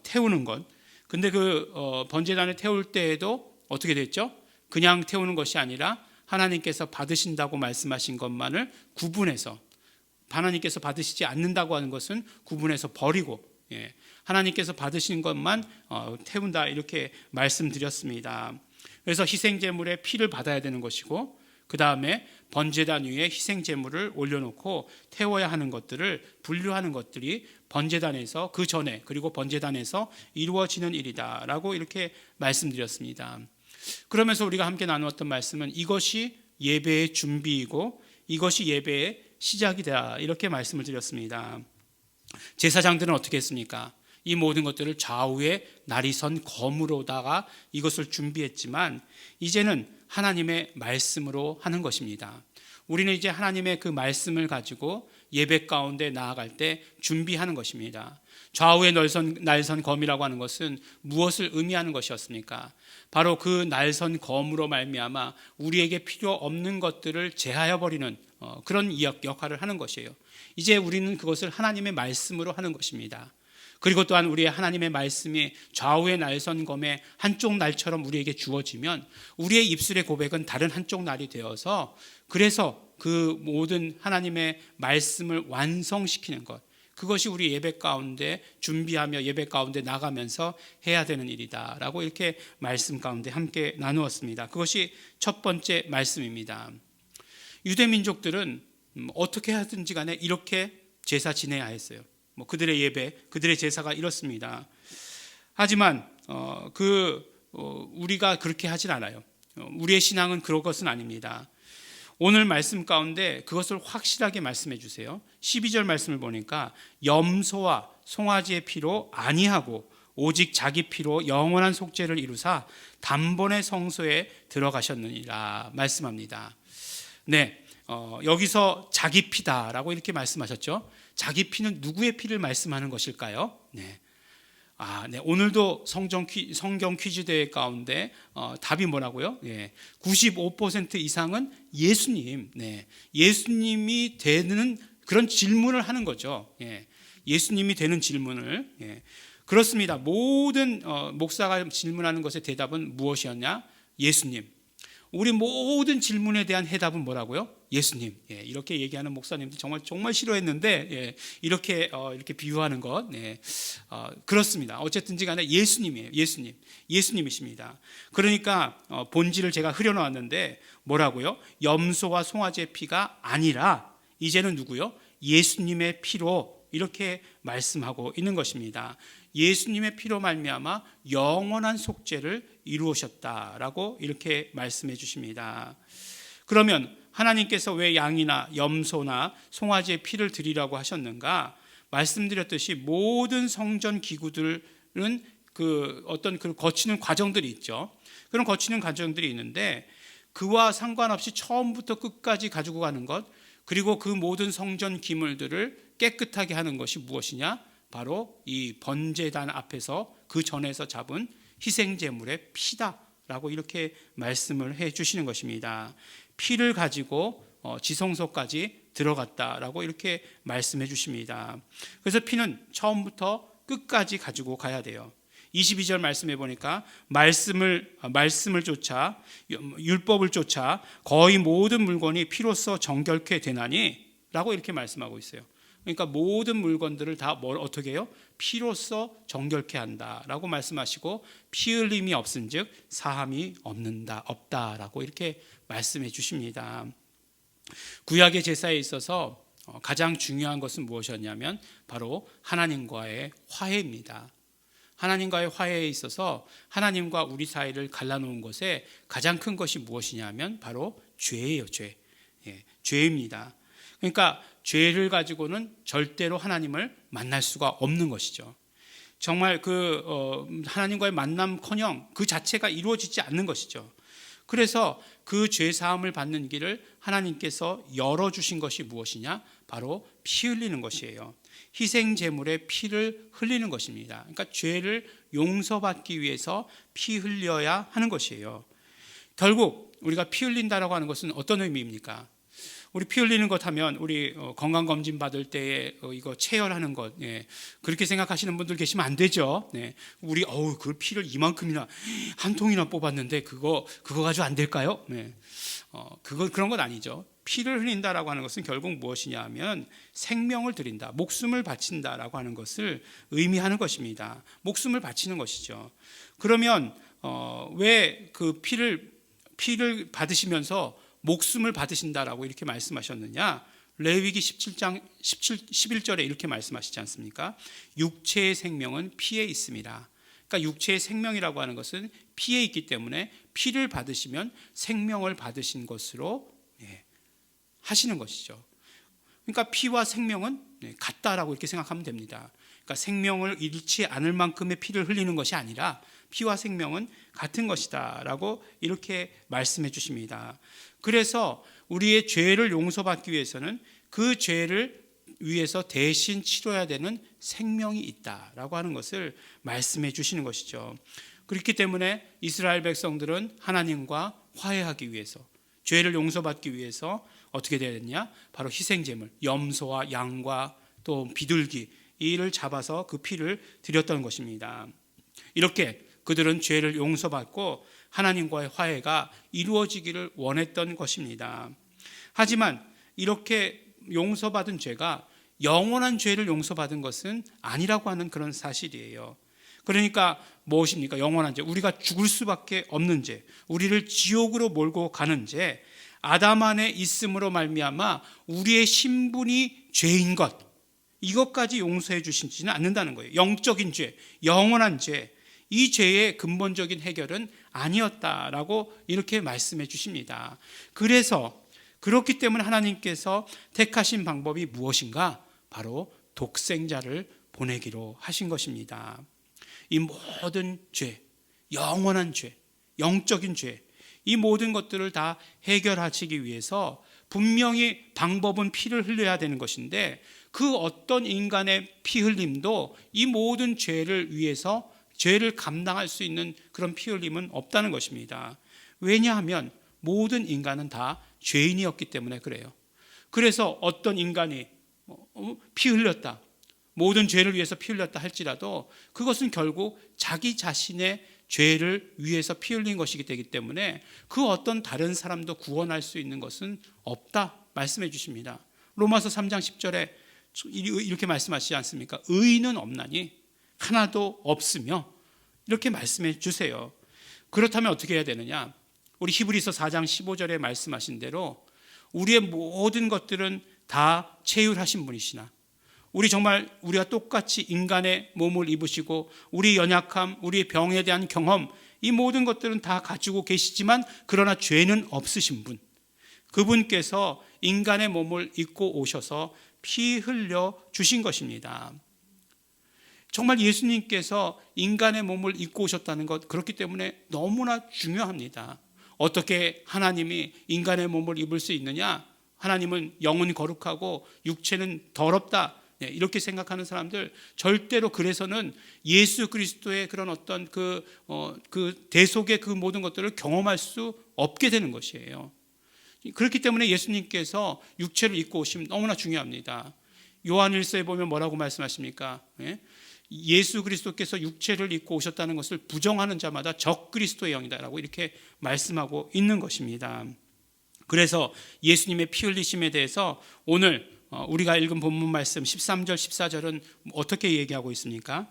태우는 것. 근데 그 번제단에 태울 때에도 어떻게 됐죠? 그냥 태우는 것이 아니라 하나님께서 받으신다고 말씀하신 것만을 구분해서 하나님께서 받으시지 않는다고 하는 것은 구분해서 버리고 하나님께서 받으신 것만 태운다 이렇게 말씀드렸습니다. 그래서 희생제물의 피를 받아야 되는 것이고 그 다음에 번제단 위에 희생 제물을 올려놓고 태워야 하는 것들을 분류하는 것들이 번제단에서 그 전에 그리고 번제단에서 이루어지는 일이다라고 이렇게 말씀드렸습니다. 그러면서 우리가 함께 나누었던 말씀은 이것이 예배의 준비이고 이것이 예배의 시작이다 이렇게 말씀을 드렸습니다. 제사장들은 어떻게 했습니까? 이 모든 것들을 좌우에 날이 선 검으로다가 이것을 준비했지만 이제는 하나님의 말씀으로 하는 것입니다. 우리는 이제 하나님의 그 말씀을 가지고 예배 가운데 나아갈 때 준비하는 것입니다. 좌우에 날선 검이라고 하는 것은 무엇을 의미하는 것이었습니까? 바로 그 날선 검으로 말미암아 우리에게 필요 없는 것들을 제하여 버리는 그런 역할을 하는 것이에요. 이제 우리는 그것을 하나님의 말씀으로 하는 것입니다. 그리고 또한 우리의 하나님의 말씀이 좌우의 날선 검의 한쪽 날처럼 우리에게 주어지면 우리의 입술의 고백은 다른 한쪽 날이 되어서 그래서 그 모든 하나님의 말씀을 완성시키는 것, 그것이 우리 예배 가운데 준비하며 예배 가운데 나가면서 해야 되는 일이다라고 이렇게 말씀 가운데 함께 나누었습니다. 그것이 첫 번째 말씀입니다. 유대 민족들은 어떻게 하든지 간에 이렇게 제사 지내야 했어요. 그들의 예배, 그들의 제사가 이렇습니다. 하지만 우리가 그렇게 하진 않아요. 우리의 신앙은 그런 것은 아닙니다. 오늘 말씀 가운데 그것을 확실하게 말씀해 주세요. 12절 말씀을 보니까 염소와 송아지의 피로 아니하고 오직 자기 피로 영원한 속죄를 이루사 단번에 성소에 들어가셨느니라 말씀합니다. 네, 여기서 자기 피다라고 이렇게 말씀하셨죠. 자기 피는 누구의 피를 말씀하는 것일까요? 네. 네. 오늘도 성경 퀴즈 대회 가운데 답이 뭐라고요? 95% 이상은 예수님. 네. 예수님이 되는 그런 질문을 하는 거죠. 예수님이 되는 질문을. 그렇습니다. 모든 목사가 질문하는 것의 대답은 무엇이었냐? 예수님. 우리 모든 질문에 대한 해답은 뭐라고요? 예수님. 이렇게 얘기하는 목사님들 정말 싫어했는데 이렇게 비유하는 것 그렇습니다. 어쨌든지 간에 예수님이에요. 예수님이십니다. 그러니까 본질을 제가 흐려놓았는데 뭐라고요? 염소와 송아지의 피가 아니라 이제는 누구요? 예수님의 피로 이렇게 말씀하고 있는 것입니다. 예수님의 피로 말미암아 영원한 속죄를 이루셨다라고 이렇게 말씀해 주십니다. 그러면 하나님께서 왜 양이나 염소나 송아지의 피를 드리라고 하셨는가? 말씀드렸듯이 모든 성전 기구들은 어떤 거치는 과정들이 있죠. 그런 거치는 과정들이 있는데 그와 상관없이 처음부터 끝까지 가지고 가는 것, 그리고 그 모든 성전 기물들을 깨끗하게 하는 것이 무엇이냐? 바로 이 번제단 앞에서 그 전에서 잡은 희생제물의 피다라고 이렇게 말씀을 해 주시는 것입니다. 피를 가지고 지성소까지 들어갔다라고 이렇게 말씀해 주십니다. 그래서 피는 처음부터 끝까지 가지고 가야 돼요. 22절 말씀해 보니까 말씀을 쫓아 율법을 쫓아 거의 모든 물건이 피로써 정결케 되나니 라고 이렇게 말씀하고 있어요. 그러니까 모든 물건들을 다 어떻게 해요? 피로써 정결케 한다라고 말씀하시고 피 흘림이 없은즉 사함이 없다라고 이렇게 말씀해 주십니다. 구약의 제사에 있어서 가장 중요한 것은 무엇이었냐면 바로 하나님과의 화해입니다. 하나님과의 화해에 있어서 하나님과 우리 사이를 갈라놓은 것에 가장 큰 것이 무엇이냐면 바로 죄예요. 죄입니다. 그러니까 죄를 가지고는 절대로 하나님을 만날 수가 없는 것이죠. 정말 하나님과의 만남커녕 그 자체가 이루어지지 않는 것이죠. 그래서 그 죄 사함을 받는 길을 하나님께서 열어주신 것이 무엇이냐? 바로 피 흘리는 것이에요. 희생 제물의 피를 흘리는 것입니다. 그러니까 죄를 용서받기 위해서 피 흘려야 하는 것이에요. 결국 우리가 피 흘린다라고 하는 것은 어떤 의미입니까? 우리 피 흘리는 것 하면 우리 건강검진 받을 때에 이거 체열하는 것, 그렇게 생각하시는 분들 계시면 안 되죠. 우리 그 피를 이만큼이나 한 통이나 뽑았는데 그거 가지고 안 될까요? 그런 건 아니죠. 피를 흘린다라고 하는 것은 결국 무엇이냐 하면 생명을 드린다, 목숨을 바친다라고 하는 것을 의미하는 것입니다. 목숨을 바치는 것이죠. 그러면 왜 그 피를 받으시면서 목숨을 받으신다라고 이렇게 말씀하셨느냐? 레위기 17장 11절에 이렇게 말씀하시지 않습니까? 육체의 생명은 피에 있습니다. 그러니까 육체의 생명이라고 하는 것은 피에 있기 때문에 피를 받으시면 생명을 받으신 것으로 하시는 것이죠. 그러니까 피와 생명은 같다라고 이렇게 생각하면 됩니다. 그러니까 생명을 잃지 않을 만큼의 피를 흘리는 것이 아니라 피와 생명은 같은 것이다라고 이렇게 말씀해 주십니다. 그래서 우리의 죄를 용서받기 위해서는 그 죄를 위해서 대신 치러야 되는 생명이 있다라고 하는 것을 말씀해 주시는 것이죠. 그렇기 때문에 이스라엘 백성들은 하나님과 화해하기 위해서, 죄를 용서받기 위해서 어떻게 되어야 됐냐? 바로 희생제물, 염소와 양과 또 비둘기, 이를 잡아서 그 피를 드렸던 것입니다. 이렇게 그들은 죄를 용서받고 하나님과의 화해가 이루어지기를 원했던 것입니다. 하지만 이렇게 용서받은 죄가 영원한 죄를 용서받은 것은 아니라고 하는 그런 사실이에요. 그러니까 무엇입니까? 영원한 죄, 우리가 죽을 수밖에 없는 죄, 우리를 지옥으로 몰고 가는 죄, 아담 안에 있음으로 말미암아 우리의 신분이 죄인 것, 이것까지 용서해 주시지는 않는다는 거예요. 영적인 죄, 영원한 죄, 이 죄의 근본적인 해결은 아니었다라고 이렇게 말씀해 주십니다. 그래서 그렇기 때문에 하나님께서 택하신 방법이 무엇인가? 바로 독생자를 보내기로 하신 것입니다. 이 모든 죄, 영원한 죄, 영적인 죄, 이 모든 것들을 다 해결하시기 위해서 분명히 방법은 피를 흘려야 되는 것인데 그 어떤 인간의 피 흘림도 이 모든 죄를 위해서 죄를 감당할 수 있는 그런 피 흘림은 없다는 것입니다. 왜냐하면 모든 인간은 다 죄인이었기 때문에 그래요. 그래서 어떤 인간이 피 흘렸다, 모든 죄를 위해서 피 흘렸다 할지라도 그것은 결국 자기 자신의 죄를 위해서 피 흘린 것이기 되기 때문에 그 어떤 다른 사람도 구원할 수 있는 것은 없다 말씀해 주십니다. 로마서 3장 10절에 이렇게 말씀하시지 않습니까? 의인은 없나니 하나도 없으며, 이렇게 말씀해 주세요. 그렇다면 어떻게 해야 되느냐? 우리 히브리서 4장 15절에 말씀하신 대로 우리의 모든 것들은 다 체휼하신 분이시나, 우리가 똑같이 인간의 몸을 입으시고 우리 연약함, 우리 병에 대한 경험, 이 모든 것들은 다 가지고 계시지만 그러나 죄는 없으신 분, 그분께서 인간의 몸을 입고 오셔서 피 흘려 주신 것입니다. 정말 예수님께서 인간의 몸을 입고 오셨다는 것, 그렇기 때문에 너무나 중요합니다. 어떻게 하나님이 인간의 몸을 입을 수 있느냐? 하나님은 영은 거룩하고 육체는 더럽다, 이렇게 생각하는 사람들, 절대로 그래서는 예수 그리스도의 그런 어떤 그 대속의 그 모든 것들을 경험할 수 없게 되는 것이에요. 그렇기 때문에 예수님께서 육체를 입고 오시면 너무나 중요합니다. 요한일서에 보면 뭐라고 말씀하십니까? 예수 그리스도께서 육체를 입고 오셨다는 것을 부정하는 자마다 적 그리스도의 영이다라고 이렇게 말씀하고 있는 것입니다. 그래서 예수님의 피 흘리심에 대해서 오늘 우리가 읽은 본문 말씀 13절 14절은 어떻게 얘기하고 있습니까?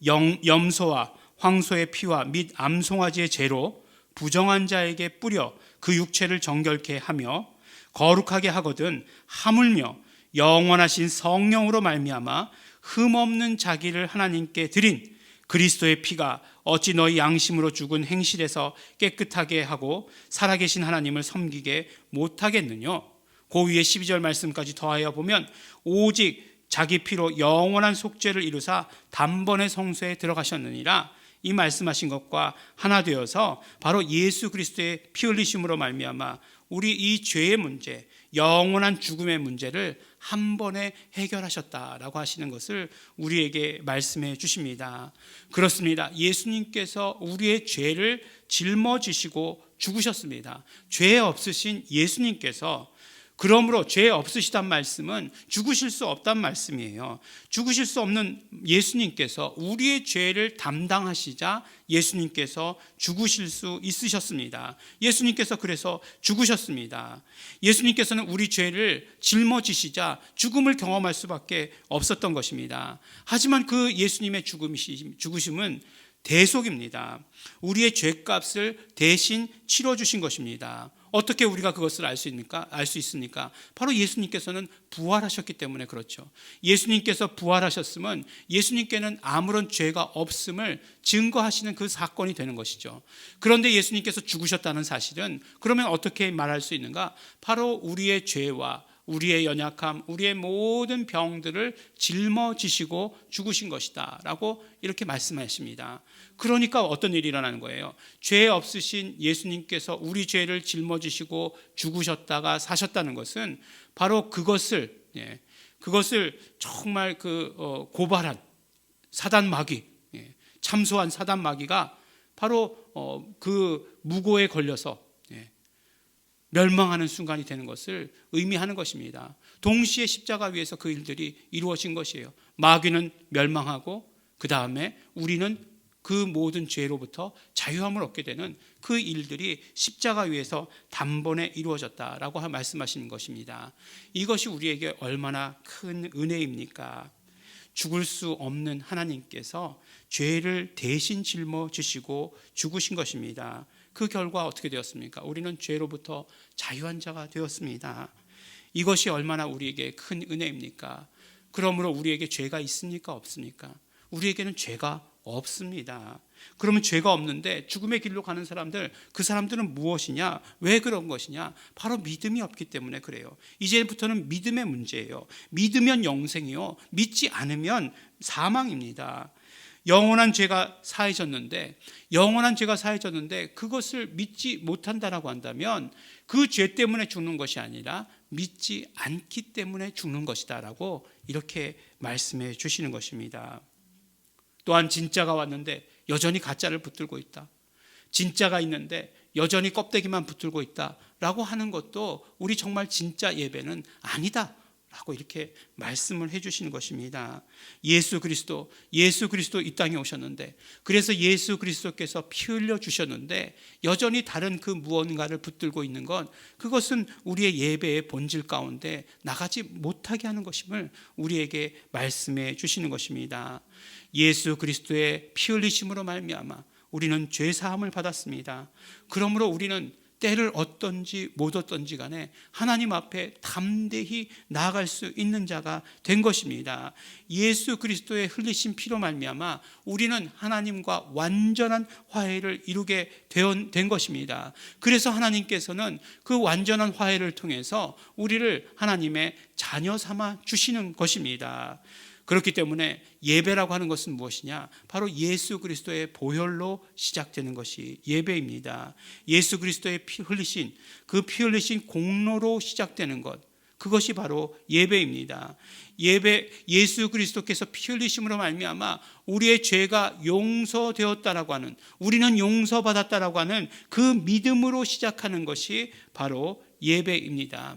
염소와 황소의 피와 및 암송아지의 죄로 부정한 자에게 뿌려 그 육체를 정결케 하며 거룩하게 하거든 하물며 영원하신 성령으로 말미암아 흠없는 자기를 하나님께 드린 그리스도의 피가 어찌 너희 양심으로 죽은 행실에서 깨끗하게 하고 살아계신 하나님을 섬기게 못하겠느냐? 그 위에 12절 말씀까지 더하여 보면 오직 자기 피로 영원한 속죄를 이루사 단번에 성소에 들어가셨느니라, 이 말씀하신 것과 하나 되어서 바로 예수 그리스도의 피 흘리심으로 말미암아 우리 이 죄의 문제, 영원한 죽음의 문제를 한 번에 해결하셨다라고 하시는 것을 우리에게 말씀해 주십니다. 그렇습니다. 예수님께서 우리의 죄를 짊어지시고 죽으셨습니다. 죄 없으신 예수님께서, 그러므로 죄 없으시단 말씀은 죽으실 수 없단 말씀이에요. 죽으실 수 없는 예수님께서 우리의 죄를 담당하시자 예수님께서 죽으실 수 있으셨습니다. 예수님께서 그래서 죽으셨습니다. 예수님께서는 우리 죄를 짊어지시자 죽음을 경험할 수밖에 없었던 것입니다. 하지만 그 예수님의 죽으심은 대속입니다. 우리의 죄값을 대신 치러주신 것입니다. 어떻게 우리가 그것을 알 수 있습니까? 바로 예수님께서는 부활하셨기 때문에 그렇죠. 예수님께서 부활하셨으면 예수님께는 아무런 죄가 없음을 증거하시는 그 사건이 되는 것이죠. 그런데 예수님께서 죽으셨다는 사실은 그러면 어떻게 말할 수 있는가? 바로 우리의 죄와 우리의 연약함, 우리의 모든 병들을 짊어지시고 죽으신 것이다 라고 이렇게 말씀하십니다. 그러니까 어떤 일이 일어나는 거예요? 죄 없으신 예수님께서 우리 죄를 짊어지시고 죽으셨다가 사셨다는 것은 바로 그것을 정말 고발한 사단 마귀, 참소한 사단 마귀가 바로 그 무고에 걸려서 멸망하는 순간이 되는 것을 의미하는 것입니다. 동시에 십자가 위에서 그 일들이 이루어진 것이에요. 마귀는 멸망하고 그 다음에 우리는 그 모든 죄로부터 자유함을 얻게 되는 그 일들이 십자가 위에서 단번에 이루어졌다라고 말씀하시는 것입니다. 이것이 우리에게 얼마나 큰 은혜입니까? 죽을 수 없는 하나님께서 죄를 대신 짊어지시고 죽으신 것입니다. 그 결과 어떻게 되었습니까? 우리는 죄로부터 자유한 자가 되었습니다. 이것이 얼마나 우리에게 큰 은혜입니까? 그러므로 우리에게 죄가 있습니까? 없습니까? 우리에게는 죄가 없습니다. 그러면 죄가 없는데 죽음의 길로 가는 사람들, 그 사람들은 무엇이냐? 왜 그런 것이냐? 바로 믿음이 없기 때문에 그래요. 이제부터는 믿음의 문제예요. 믿으면 영생이요, 믿지 않으면 사망입니다. 영원한 죄가 사해졌는데 그것을 믿지 못한다라고 한다면 그 죄 때문에 죽는 것이 아니라 믿지 않기 때문에 죽는 것이다라고 이렇게 말씀해 주시는 것입니다. 또한 진짜가 왔는데 여전히 가짜를 붙들고 있다. 진짜가 있는데 여전히 껍데기만 붙들고 있다라고 하는 것도 우리 정말 진짜 예배는 아니다 라고 이렇게 말씀을 해주시는 것입니다. 예수 그리스도 이 땅에 오셨는데, 그래서 예수 그리스도께서 피 흘려 주셨는데 여전히 다른 그 무언가를 붙들고 있는 건, 그것은 우리의 예배의 본질 가운데 나가지 못하게 하는 것임을 우리에게 말씀해 주시는 것입니다. 예수 그리스도의 피 흘리심으로 말미암아 우리는 죄 사함을 받았습니다. 그러므로 우리는 때를 얻든지 못 얻든지 간에 하나님 앞에 담대히 나아갈 수 있는 자가 된 것입니다. 예수 그리스도의 흘리신 피로 말미암아 우리는 하나님과 완전한 화해를 이루게 된 것입니다. 그래서 하나님께서는 그 완전한 화해를 통해서 우리를 하나님의 자녀 삼아 주시는 것입니다. 그렇기 때문에 예배라고 하는 것은 무엇이냐? 바로 예수 그리스도의 보혈로 시작되는 것이 예배입니다. 예수 그리스도의 피 흘리신 공로로 시작되는 것, 그것이 바로 예배입니다. 예수 그리스도께서 피 흘리심으로 말미암아 우리의 죄가 용서되었다라고 하는, 우리는 용서받았다라고 하는 그 믿음으로 시작하는 것이 바로 예배입니다.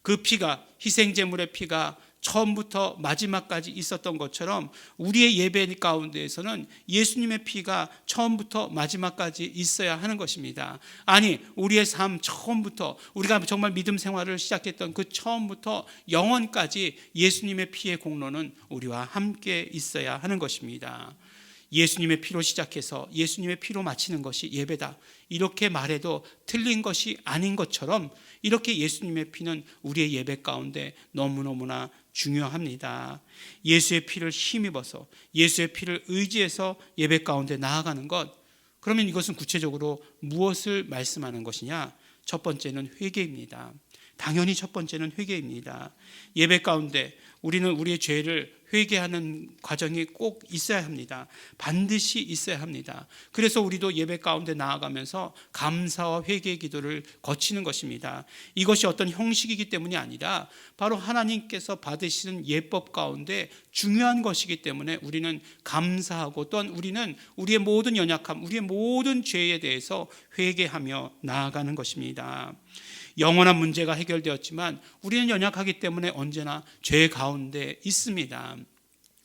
그 피가, 희생제물의 피가 처음부터 마지막까지 있었던 것처럼 우리의 예배 가운데에서는 예수님의 피가 처음부터 마지막까지 있어야 하는 것입니다. 아니, 우리의 삶 처음부터, 우리가 정말 믿음 생활을 시작했던 그 처음부터 영원까지 예수님의 피의 공로는 우리와 함께 있어야 하는 것입니다. 예수님의 피로 시작해서 예수님의 피로 마치는 것이 예배다, 이렇게 말해도 틀린 것이 아닌 것처럼 이렇게 예수님의 피는 우리의 예배 가운데 너무너무나 중요합니다. 예수의 피를 힘입어서, 예수의 피를 의지해서 예배 가운데 나아가는 것, 그러면 이것은 구체적으로 무엇을 말씀하는 것이냐? 첫 번째는 회개입니다. 당연히 첫 번째는 회개입니다. 예배 가운데 우리는 우리의 죄를 회개하는 과정이 꼭 있어야 합니다. 반드시 있어야 합니다. 그래서 우리도 예배 가운데 나아가면서 감사와 회개의 기도를 거치는 것입니다. 이것이 어떤 형식이기 때문이 아니라 바로 하나님께서 받으시는 예법 가운데 중요한 것이기 때문에 우리는 감사하고, 또한 우리는 우리의 모든 연약함, 우리의 모든 죄에 대해서 회개하며 나아가는 것입니다. 영원한 문제가 해결되었지만 우리는 연약하기 때문에 언제나 죄 가운데 있습니다.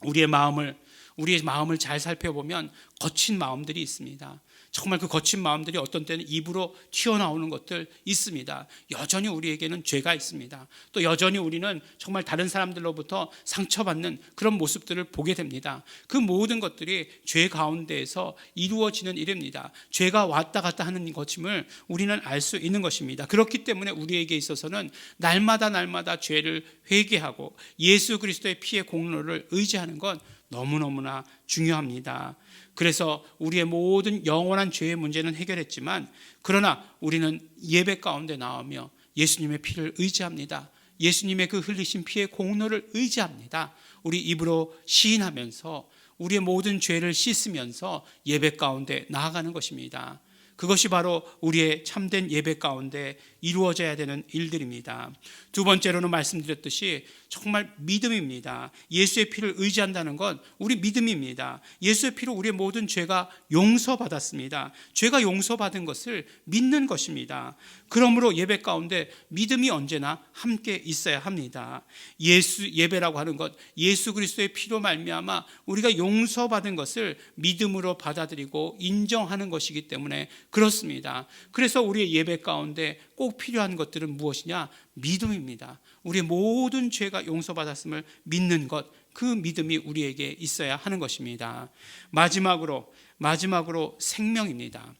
우리의 마음을 잘 살펴보면 거친 마음들이 있습니다. 정말 그 거친 마음들이 어떤 때는 입으로 튀어나오는 것들 있습니다. 여전히 우리에게는 죄가 있습니다. 또 여전히 우리는 정말 다른 사람들로부터 상처받는 그런 모습들을 보게 됩니다. 그 모든 것들이 죄 가운데에서 이루어지는 일입니다. 죄가 왔다 갔다 하는 것임을 우리는 알 수 있는 것입니다. 그렇기 때문에 우리에게 있어서는 날마다 죄를 회개하고 예수 그리스도의 피의 공로를 의지하는 건 너무너무나 중요합니다. 그래서 우리의 모든 영원한 죄의 문제는 해결했지만, 그러나 우리는 예배 가운데 나오며 예수님의 피를 의지합니다. 예수님의 그 흘리신 피의 공로를 의지합니다. 우리 입으로 시인하면서 우리의 모든 죄를 씻으면서 예배 가운데 나아가는 것입니다. 그것이 바로 우리의 참된 예배 가운데 이루어져야 되는 일들입니다. 두 번째로는 말씀드렸듯이 정말 믿음입니다. 예수의 피를 의지한다는 건 우리 믿음입니다. 예수의 피로 우리의 모든 죄가 용서받았습니다. 죄가 용서받은 것을 믿는 것입니다. 그러므로 예배 가운데 믿음이 언제나 함께 있어야 합니다. 예배라고 하는 것, 예수 그리스도의 피로 말미암아 우리가 용서받은 것을 믿음으로 받아들이고 인정하는 것이기 때문에 그렇습니다. 그래서 우리의 예배 가운데 꼭 필요한 것들은 무엇이냐? 믿음입니다. 우리의 모든 죄가 용서받았음을 믿는 것, 그 믿음이 우리에게 있어야 하는 것입니다. 마지막으로 생명입니다.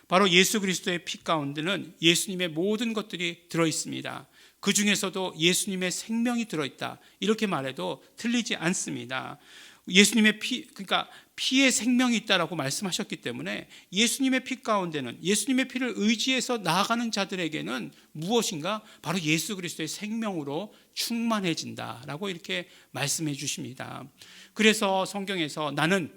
바로 예수 그리스도의 피 가운데는 예수님의 모든 것들이 들어있습니다. 그 중에서도 예수님의 생명이 들어있다, 이렇게 말해도 틀리지 않습니다. 예수님의 피, 그러니까 피에 생명이 있다라고 말씀하셨기 때문에 예수님의 피 가운데는, 예수님의 피를 의지해서 나아가는 자들에게는 무엇인가? 바로 예수 그리스도의 생명으로 충만해진다라고 이렇게 말씀해 주십니다. 그래서 성경에서 나는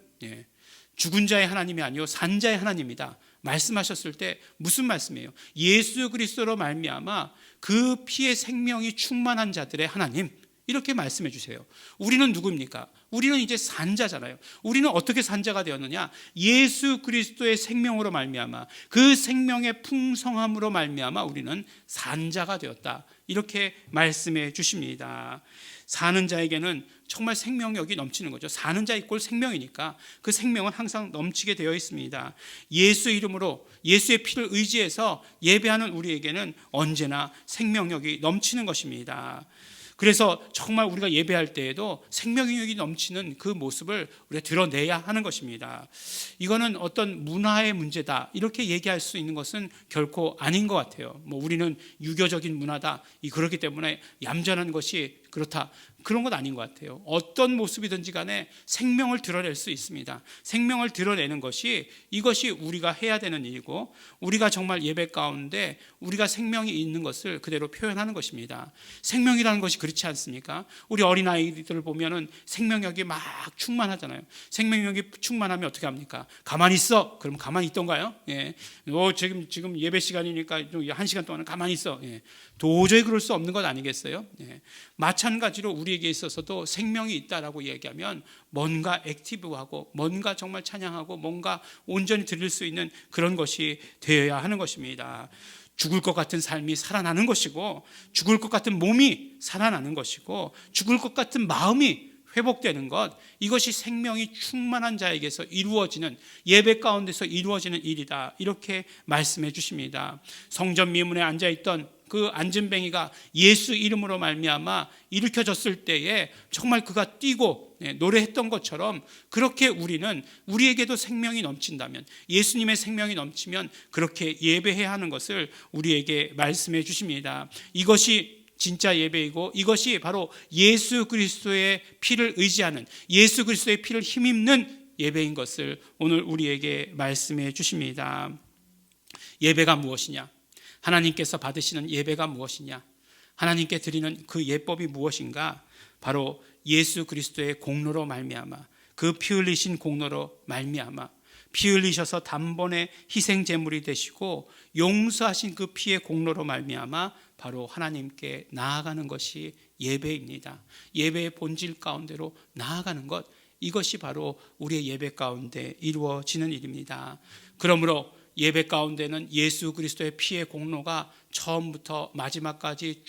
죽은 자의 하나님이 아니요 산 자의 하나님이다 말씀하셨을 때 무슨 말씀이에요? 예수 그리스도로 말미암아 그 피의 생명이 충만한 자들의 하나님, 이렇게 말씀해 주세요. 우리는 누구입니까? 우리는 이제 산자잖아요. 우리는 어떻게 산자가 되었느냐? 예수 그리스도의 생명으로 말미암아, 그 생명의 풍성함으로 말미암아 우리는 산자가 되었다, 이렇게 말씀해 주십니다. 사는 자에게는 정말 생명력이 넘치는 거죠. 사는 자 이꼴 생명이니까 그 생명은 항상 넘치게 되어 있습니다. 예수 이름으로, 예수의 피를 의지해서 예배하는 우리에게는 언제나 생명력이 넘치는 것입니다. 그래서 정말 우리가 예배할 때에도 생명력이 넘치는 그 모습을 우리가 드러내야 하는 것입니다. 이거는 어떤 문화의 문제다, 이렇게 얘기할 수 있는 것은 결코 아닌 것 같아요. 우리는 유교적인 문화다, 그렇기 때문에 얌전한 것이 그렇다, 그런 건 아닌 것 같아요. 어떤 모습이든지 간에 생명을 드러낼 수 있습니다. 생명을 드러내는 것이, 이것이 우리가 해야 되는 일이고, 우리가 정말 예배 가운데 우리가 생명이 있는 것을 그대로 표현하는 것입니다. 생명이라는 것이 그렇지 않습니까? 우리 어린아이들을 보면은 생명력이 막 충만하잖아요. 생명력이 충만하면 어떻게 합니까? 가만히 있어. 그럼 가만히 있던가요? 지금 예배 시간이니까 좀 1시간 동안은 가만히 있어. 도저히 그럴 수 없는 것 아니겠어요? 마찬가지로 우리에게 있어서도 생명이 있다라고 얘기하면 뭔가 액티브하고 뭔가 정말 찬양하고 뭔가 온전히 드릴 수 있는 그런 것이 되어야 하는 것입니다. 죽을 것 같은 삶이 살아나는 것이고, 죽을 것 같은 몸이 살아나는 것이고, 죽을 것 같은 마음이 회복되는 것, 이것이 생명이 충만한 자에게서 이루어지는, 예배 가운데서 이루어지는 일이다, 이렇게 말씀해 주십니다. 성전 미문에 앉아있던 그 안진뱅이가 예수 이름으로 말미암아 일으켜졌을 때에 정말 그가 뛰고 노래했던 것처럼, 그렇게 우리에게도 생명이 넘친다면, 예수님의 생명이 넘치면 그렇게 예배해야 하는 것을 우리에게 말씀해 주십니다. 이것이 진짜 예배이고, 이것이 바로 예수 그리스도의 피를 의지하는, 예수 그리스도의 피를 힘입는 예배인 것을 오늘 우리에게 말씀해 주십니다. 예배가 무엇이냐? 하나님께서 받으시는 예배가 무엇이냐? 하나님께 드리는 그 예법이 무엇인가? 바로 예수 그리스도의 공로로 말미암아, 그 피 흘리신 공로로 말미암아, 피 흘리셔서 단번에 희생 제물이 되시고 용서하신 그 피의 공로로 말미암아 바로 하나님께 나아가는 것이 예배입니다. 예배의 본질 가운데로 나아가는 것, 이것이 바로 우리의 예배 가운데 이루어지는 일입니다. 그러므로 예배 가운데는 예수 그리스도의 피의 공로가 처음부터 마지막까지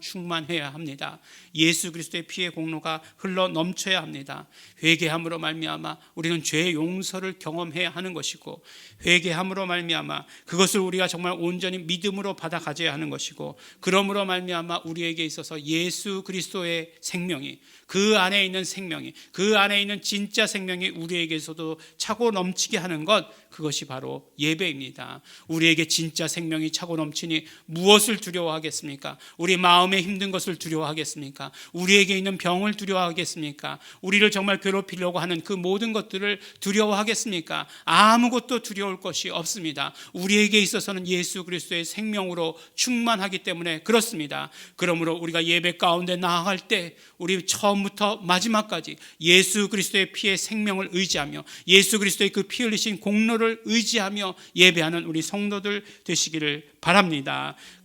충만해야 합니다. 예수 그리스도의 피의 공로가 흘러 넘쳐야 합니다. 회개함으로 말미암아 우리는 죄의 용서를 경험해야 하는 것이고, 회개함으로 말미암아 그것을 우리가 정말 온전히 믿음으로 받아 가져야 하는 것이고, 그러므로 말미암아 우리에게 있어서 예수 그리스도의 생명이, 그 안에 있는 생명이, 그 안에 있는 진짜 생명이 우리에게서도 차고 넘치게 하는 것, 그것이 바로 예배입니다. 우리에게 진짜 생명이 차고 넘치니 무엇을 두려워하겠습니까? 우리 마음에 힘든 것을 두려워하겠습니까? 우리에게 있는 병을 두려워하겠습니까? 우리를 정말 괴롭히려고 하는 그 모든 것들을 두려워하겠습니까? 아무것도 두려울 것이 없습니다. 우리에게 있어서는 예수 그리스도의 생명으로 충만하기 때문에 그렇습니다. 그러므로 우리가 예배 가운데 나아갈 때 우리 처음부터 마지막까지 예수 그리스도의 피의 생명을 의지하며 예수 그리스도의 그 피 흘리신 공로를 의지하며 예배하는 우리 성도들 되시기를 바랍니다.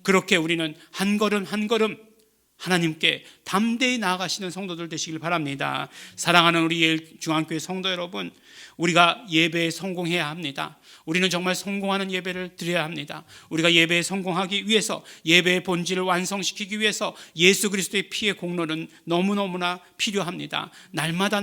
그렇게 우리는 한 걸음 한 걸음 하나님께 담대히 나아가시는 성도들 되시길 바랍니다. 사랑하는 우리 예일중앙교회 성도 여러분, 우리가 예배에 성공해야 합니다. 우리는 정말 성공하는 예배를 드려야 합니다. 우리가 예배에 성공하기 위해서, 예배의 본질을 완성시키기 위해서 예수 그리스도의 피의 공로는 너무너무나 필요합니다. 날마다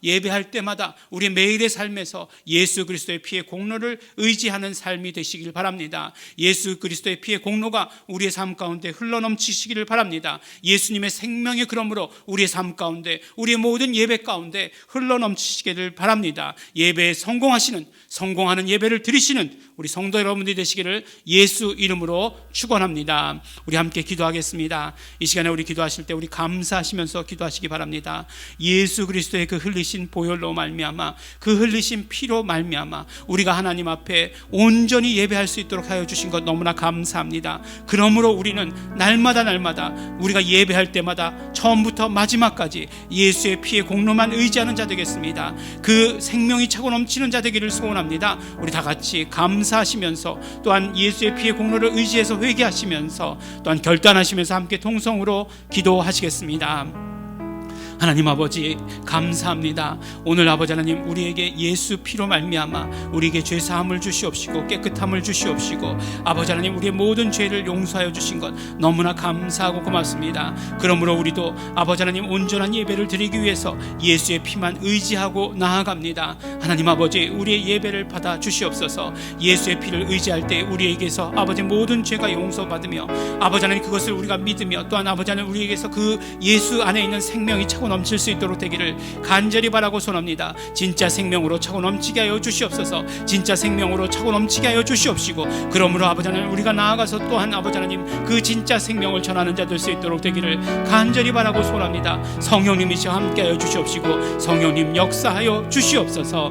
예배할 때마다 우리 매일의 삶에서 예수 그리스도의 피의 공로를 의지하는 삶이 되시길 바랍니다. 예수 그리스도의 피의 공로가 우리의 삶 가운데 흘러넘치시기를 바랍니다. 예수님의 생명이 그러므로 우리의 삶 가운데, 우리의 모든 예배 가운데 흘러넘치시기를 바랍니다. 예배에 성공하는 예배를 드리시는 우리 성도 여러분들이 되시기를 예수 이름으로 축원합니다. 우리 함께 기도하겠습니다. 이 시간에 우리 기도하실 때 우리 감사하시면서 기도하시기 바랍니다. 예수 그리스도의 그 흘리신 보혈로 말미암아, 그 흘리신 피로 말미암아 우리가 하나님 앞에 온전히 예배할 수 있도록 하여 주신 것 너무나 감사합니다. 그러므로 우리는 날마다 우리가 예배할 때마다 처음부터 마지막까지 예수의 피의 공로만 의지하는 자 되겠습니다. 그 생명이 차고 넘치는 자 되기를 소원합니다. 우리 다 같이 감사하시면서, 또한 예수의 피의 공로를 의지해서 회개하시면서, 또한 결단하시면서 함께 통성으로 기도하시겠습니다. 하나님 아버지 감사합니다. 오늘 아버지 하나님, 우리에게 예수 피로 말미암아 우리에게 죄 사함을 주시옵시고 깨끗함을 주시옵시고, 아버지 하나님 우리의 모든 죄를 용서하여 주신 것 너무나 감사하고 고맙습니다. 그러므로 우리도 아버지 하나님 온전한 예배를 드리기 위해서 예수의 피만 의지하고 나아갑니다. 하나님 아버지, 우리의 예배를 받아 주시옵소서. 예수의 피를 의지할 때 우리에게서 아버지 모든 죄가 용서받으며, 아버지 하나님 그것을 우리가 믿으며, 또한 아버지 하나님 우리에게서 그 예수 안에 있는 생명이 차고 넘칠 수 있도록 되기를 간절히 바라고 소원합니다. 진짜 생명으로 차고 넘치게 하여 주시옵소서. 진짜 생명으로 차고 넘치게 하여 주시옵시고, 그러므로 아버지 하나님 우리가 나아가서 또한 아버지 하나님 그 진짜 생명을 전하는 자 될 수 있도록 되기를 간절히 바라고 소원합니다. 성령님이시여 함께 하여 주시옵시고, 성령님 역사하여 주시옵소서.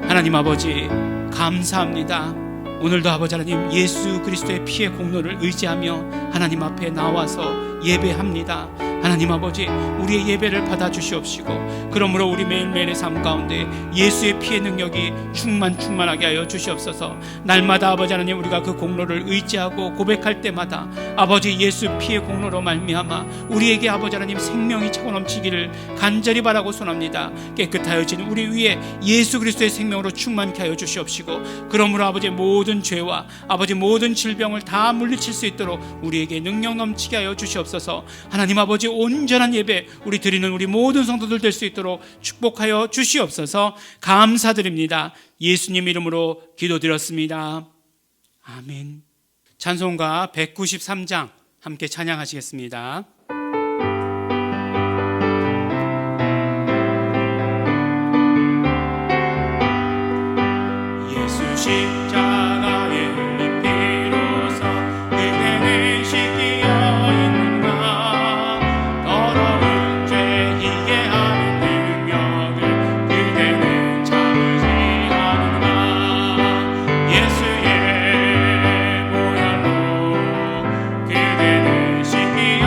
하나님 아버지 감사합니다. 오늘도 아버지 하나님 예수 그리스도의 피의 공로를 의지하며 하나님 앞에 나와서 예배합니다. 하나님 아버지, 우리의 예배를 받아 주시옵시고, 그러므로 우리 매일매일의 삶 가운데 예수의 피의 능력이 충만하게 하여 주시옵소서. 날마다 아버지 하나님 우리가 그 공로를 의지하고 고백할 때마다 아버지 예수 피의 공로로 말미암아 우리에게 아버지 하나님 생명이 차고 넘치기를 간절히 바라고 소원합니다. 깨끗하여진 우리 위에 예수 그리스도의 생명으로 충만케 하여 주시옵시고, 그러므로 아버지 모든 죄와 아버지 모든 질병을 다 물리칠 수 있도록 우리에게 능력 넘치게 하여 주시옵소서. 하나님 아버지 온전한 예배 우리 드리는 우리 모든 성도들 될 수 있도록 축복하여 주시옵소서. 감사드립니다. 예수님 이름으로 기도드렸습니다. 아멘. 찬송가 193장 함께 찬양하시겠습니다. 예수 십자가에 흘린 피로써 그대는 씻기어 있는가. 더러운 죄 희게 하는 능력을 그대는 참으지 않는가. 예수의 보혈로 그대는 씻기어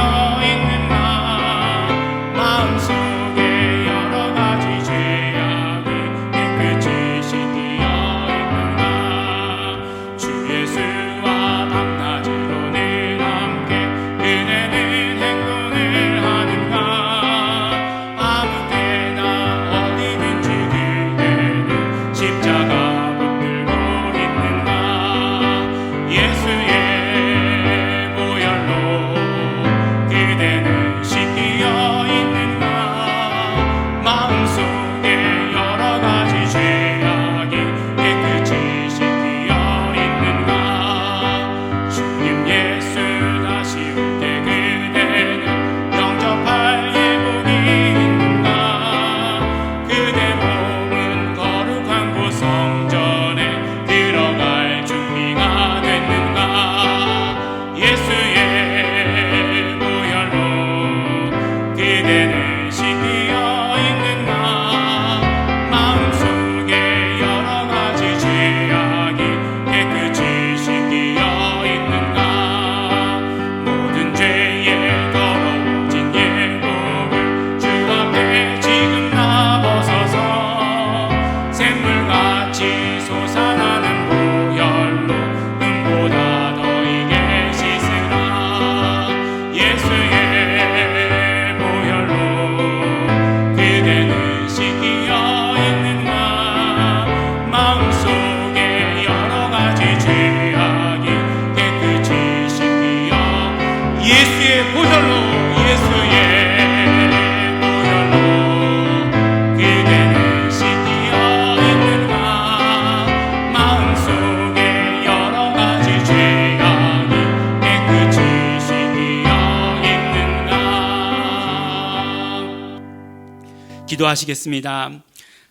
기도하시겠습니다.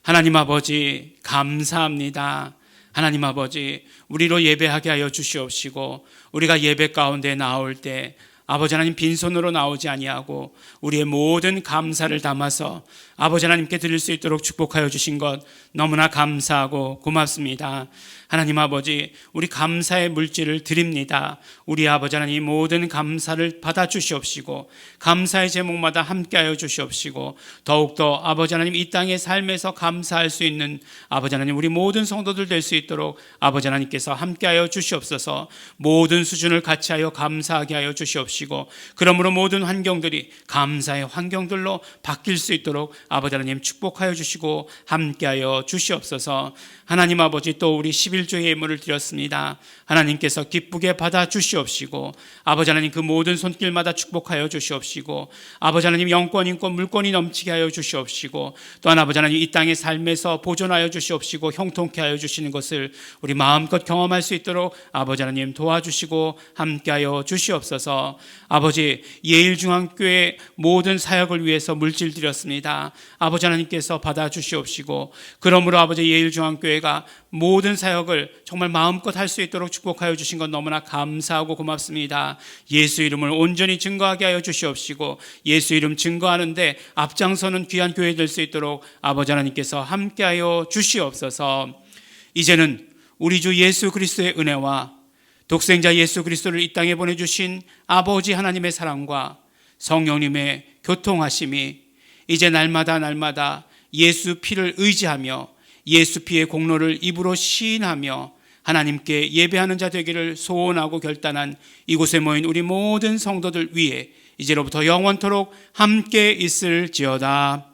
하나님 아버지 감사합니다. 하나님 아버지 우리로 예배하게 하여 주시옵시고 우리가 예배 가운데 나올 때 아버지 하나님 빈손으로 나오지 아니하고 우리의 모든 감사를 담아서 아버지 하나님께 드릴 수 있도록 축복하여 주신 것 너무나 감사하고 고맙습니다. 하나님 아버지 우리 감사의 물질을 드립니다. 우리 아버지 하나님 모든 감사를 받아 주시옵시고 감사의 제목마다 함께하여 주시옵시고 더욱더 아버지 하나님 이 땅의 삶에서 감사할 수 있는 아버지 하나님 우리 모든 성도들 될 수 있도록 아버지 하나님께서 함께하여 주시옵소서. 모든 수준을 같이 하여 감사하게 하여 주시옵시고 그러므로 모든 환경들이 감사의 환경들로 바뀔 수 있도록 아버지 하나님 축복하여 주시고 함께하여 주시옵소서. 하나님 아버지 또 우리 11조의 예물을 드렸습니다. 하나님께서 기쁘게 받아 주시옵시고 아버지 하나님 그 모든 손길마다 축복하여 주시옵시고 아버지 하나님 영권 인권 물권이 넘치게 하여 주시옵시고 또한 아버지 하나님 이 땅의 삶에서 보존하여 주시옵시고 형통케 하여 주시는 것을 우리 마음껏 경험할 수 있도록 아버지 하나님 도와주시고 함께하여 주시옵소서. 아버지 예일중앙교회 모든 사역을 위해서 물질 드렸습니다. 아버지 하나님께서 받아 주시옵시고 그러므로 아버지 예일중앙교회가 모든 사역을 정말 마음껏 할 수 있도록 축복하여 주신 것 너무나 감사하고 고맙습니다. 예수 이름을 온전히 증거하게 하여 주시옵시고 예수 이름 증거하는데 앞장서는 귀한 교회 될 수 있도록 아버지 하나님께서 함께하여 주시옵소서. 이제는 우리 주 예수 그리스도의 은혜와 독생자 예수 그리스도를 이 땅에 보내주신 아버지 하나님의 사랑과 성령님의 교통하심이 이제 날마다 예수 피를 의지하며 예수 피의 공로를 입으로 시인하며 하나님께 예배하는 자 되기를 소원하고 결단한 이곳에 모인 우리 모든 성도들 위해 이제로부터 영원토록 함께 있을지어다.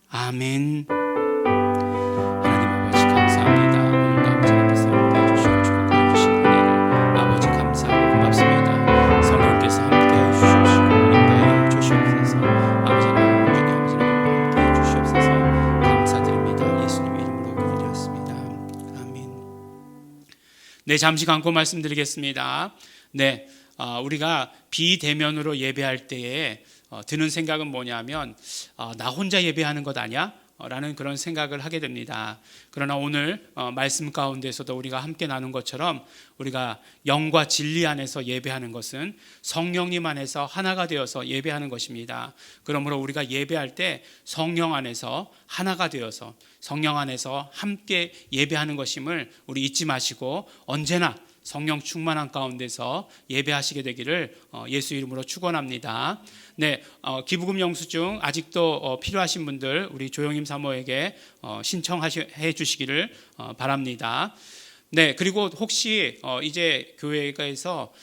아멘. 하나님 아버지 감사합니다. 오늘도 아버지 앞에서 함께 해주시고 축복해 주신 은혜를 아버지 감사하고 고맙습니다. 성령께서 함께 해주시옵시고 인도하여 주시옵소서. 아버지 하나님 중에 아버지 하나님 함께 해주시옵소서. 감사드립니다. 예수님의 이름으로 기도드렸습니다. 아멘. 네, 잠시 감고 말씀드리겠습니다. 네, 우리가 비대면으로 예배할 때에 드는 생각은 뭐냐면 나 혼자 예배하는 것 아니야? 라는 그런 생각을 하게 됩니다. 그러나 오늘 말씀 가운데서도 우리가 함께 나눈 것처럼 우리가 영과 진리 안에서 예배하는 것은 성령님 안에서 하나가 되어서 예배하는 것입니다. 그러므로 우리가 예배할 때 성령 안에서 하나가 되어서 성령 안에서 함께 예배하는 것임을 우리 잊지 마시고 언제나 성령 충만한 가운데서 예배하시게 되기를 예수 이름으로 축원합니다. 네, 기부금 영수증 아직도 필요하신 분들 우리 조영임 사모에게 신청해 주시기를 바랍니다. 네, 그리고 혹시 이제 교회에서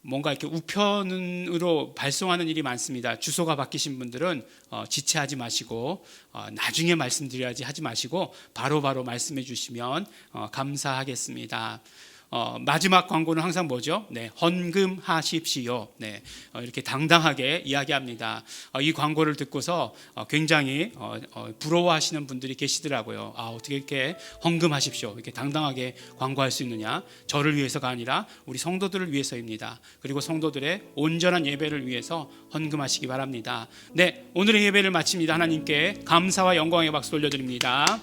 뭔가 이렇게 우편으로 발송하는 일이 많습니다. 주소가 바뀌신 분들은 지체하지 마시고 나중에 말씀드려야지 하지 마시고 바로바로 말씀해 주시면 감사하겠습니다. 마지막 광고는 항상 뭐죠? 네, 헌금하십시오. 네, 이렇게 당당하게 이야기합니다. 이 광고를 듣고서 굉장히 부러워하시는 분들이 계시더라고요. 어떻게 이렇게 헌금하십시오. 이렇게 당당하게 광고할 수 있느냐? 저를 위해서가 아니라 우리 성도들을 위해서입니다. 그리고 성도들의 온전한 예배를 위해서 헌금하시기 바랍니다. 네, 오늘의 예배를 마칩니다. 하나님께 감사와 영광의 박수 올려드립니다.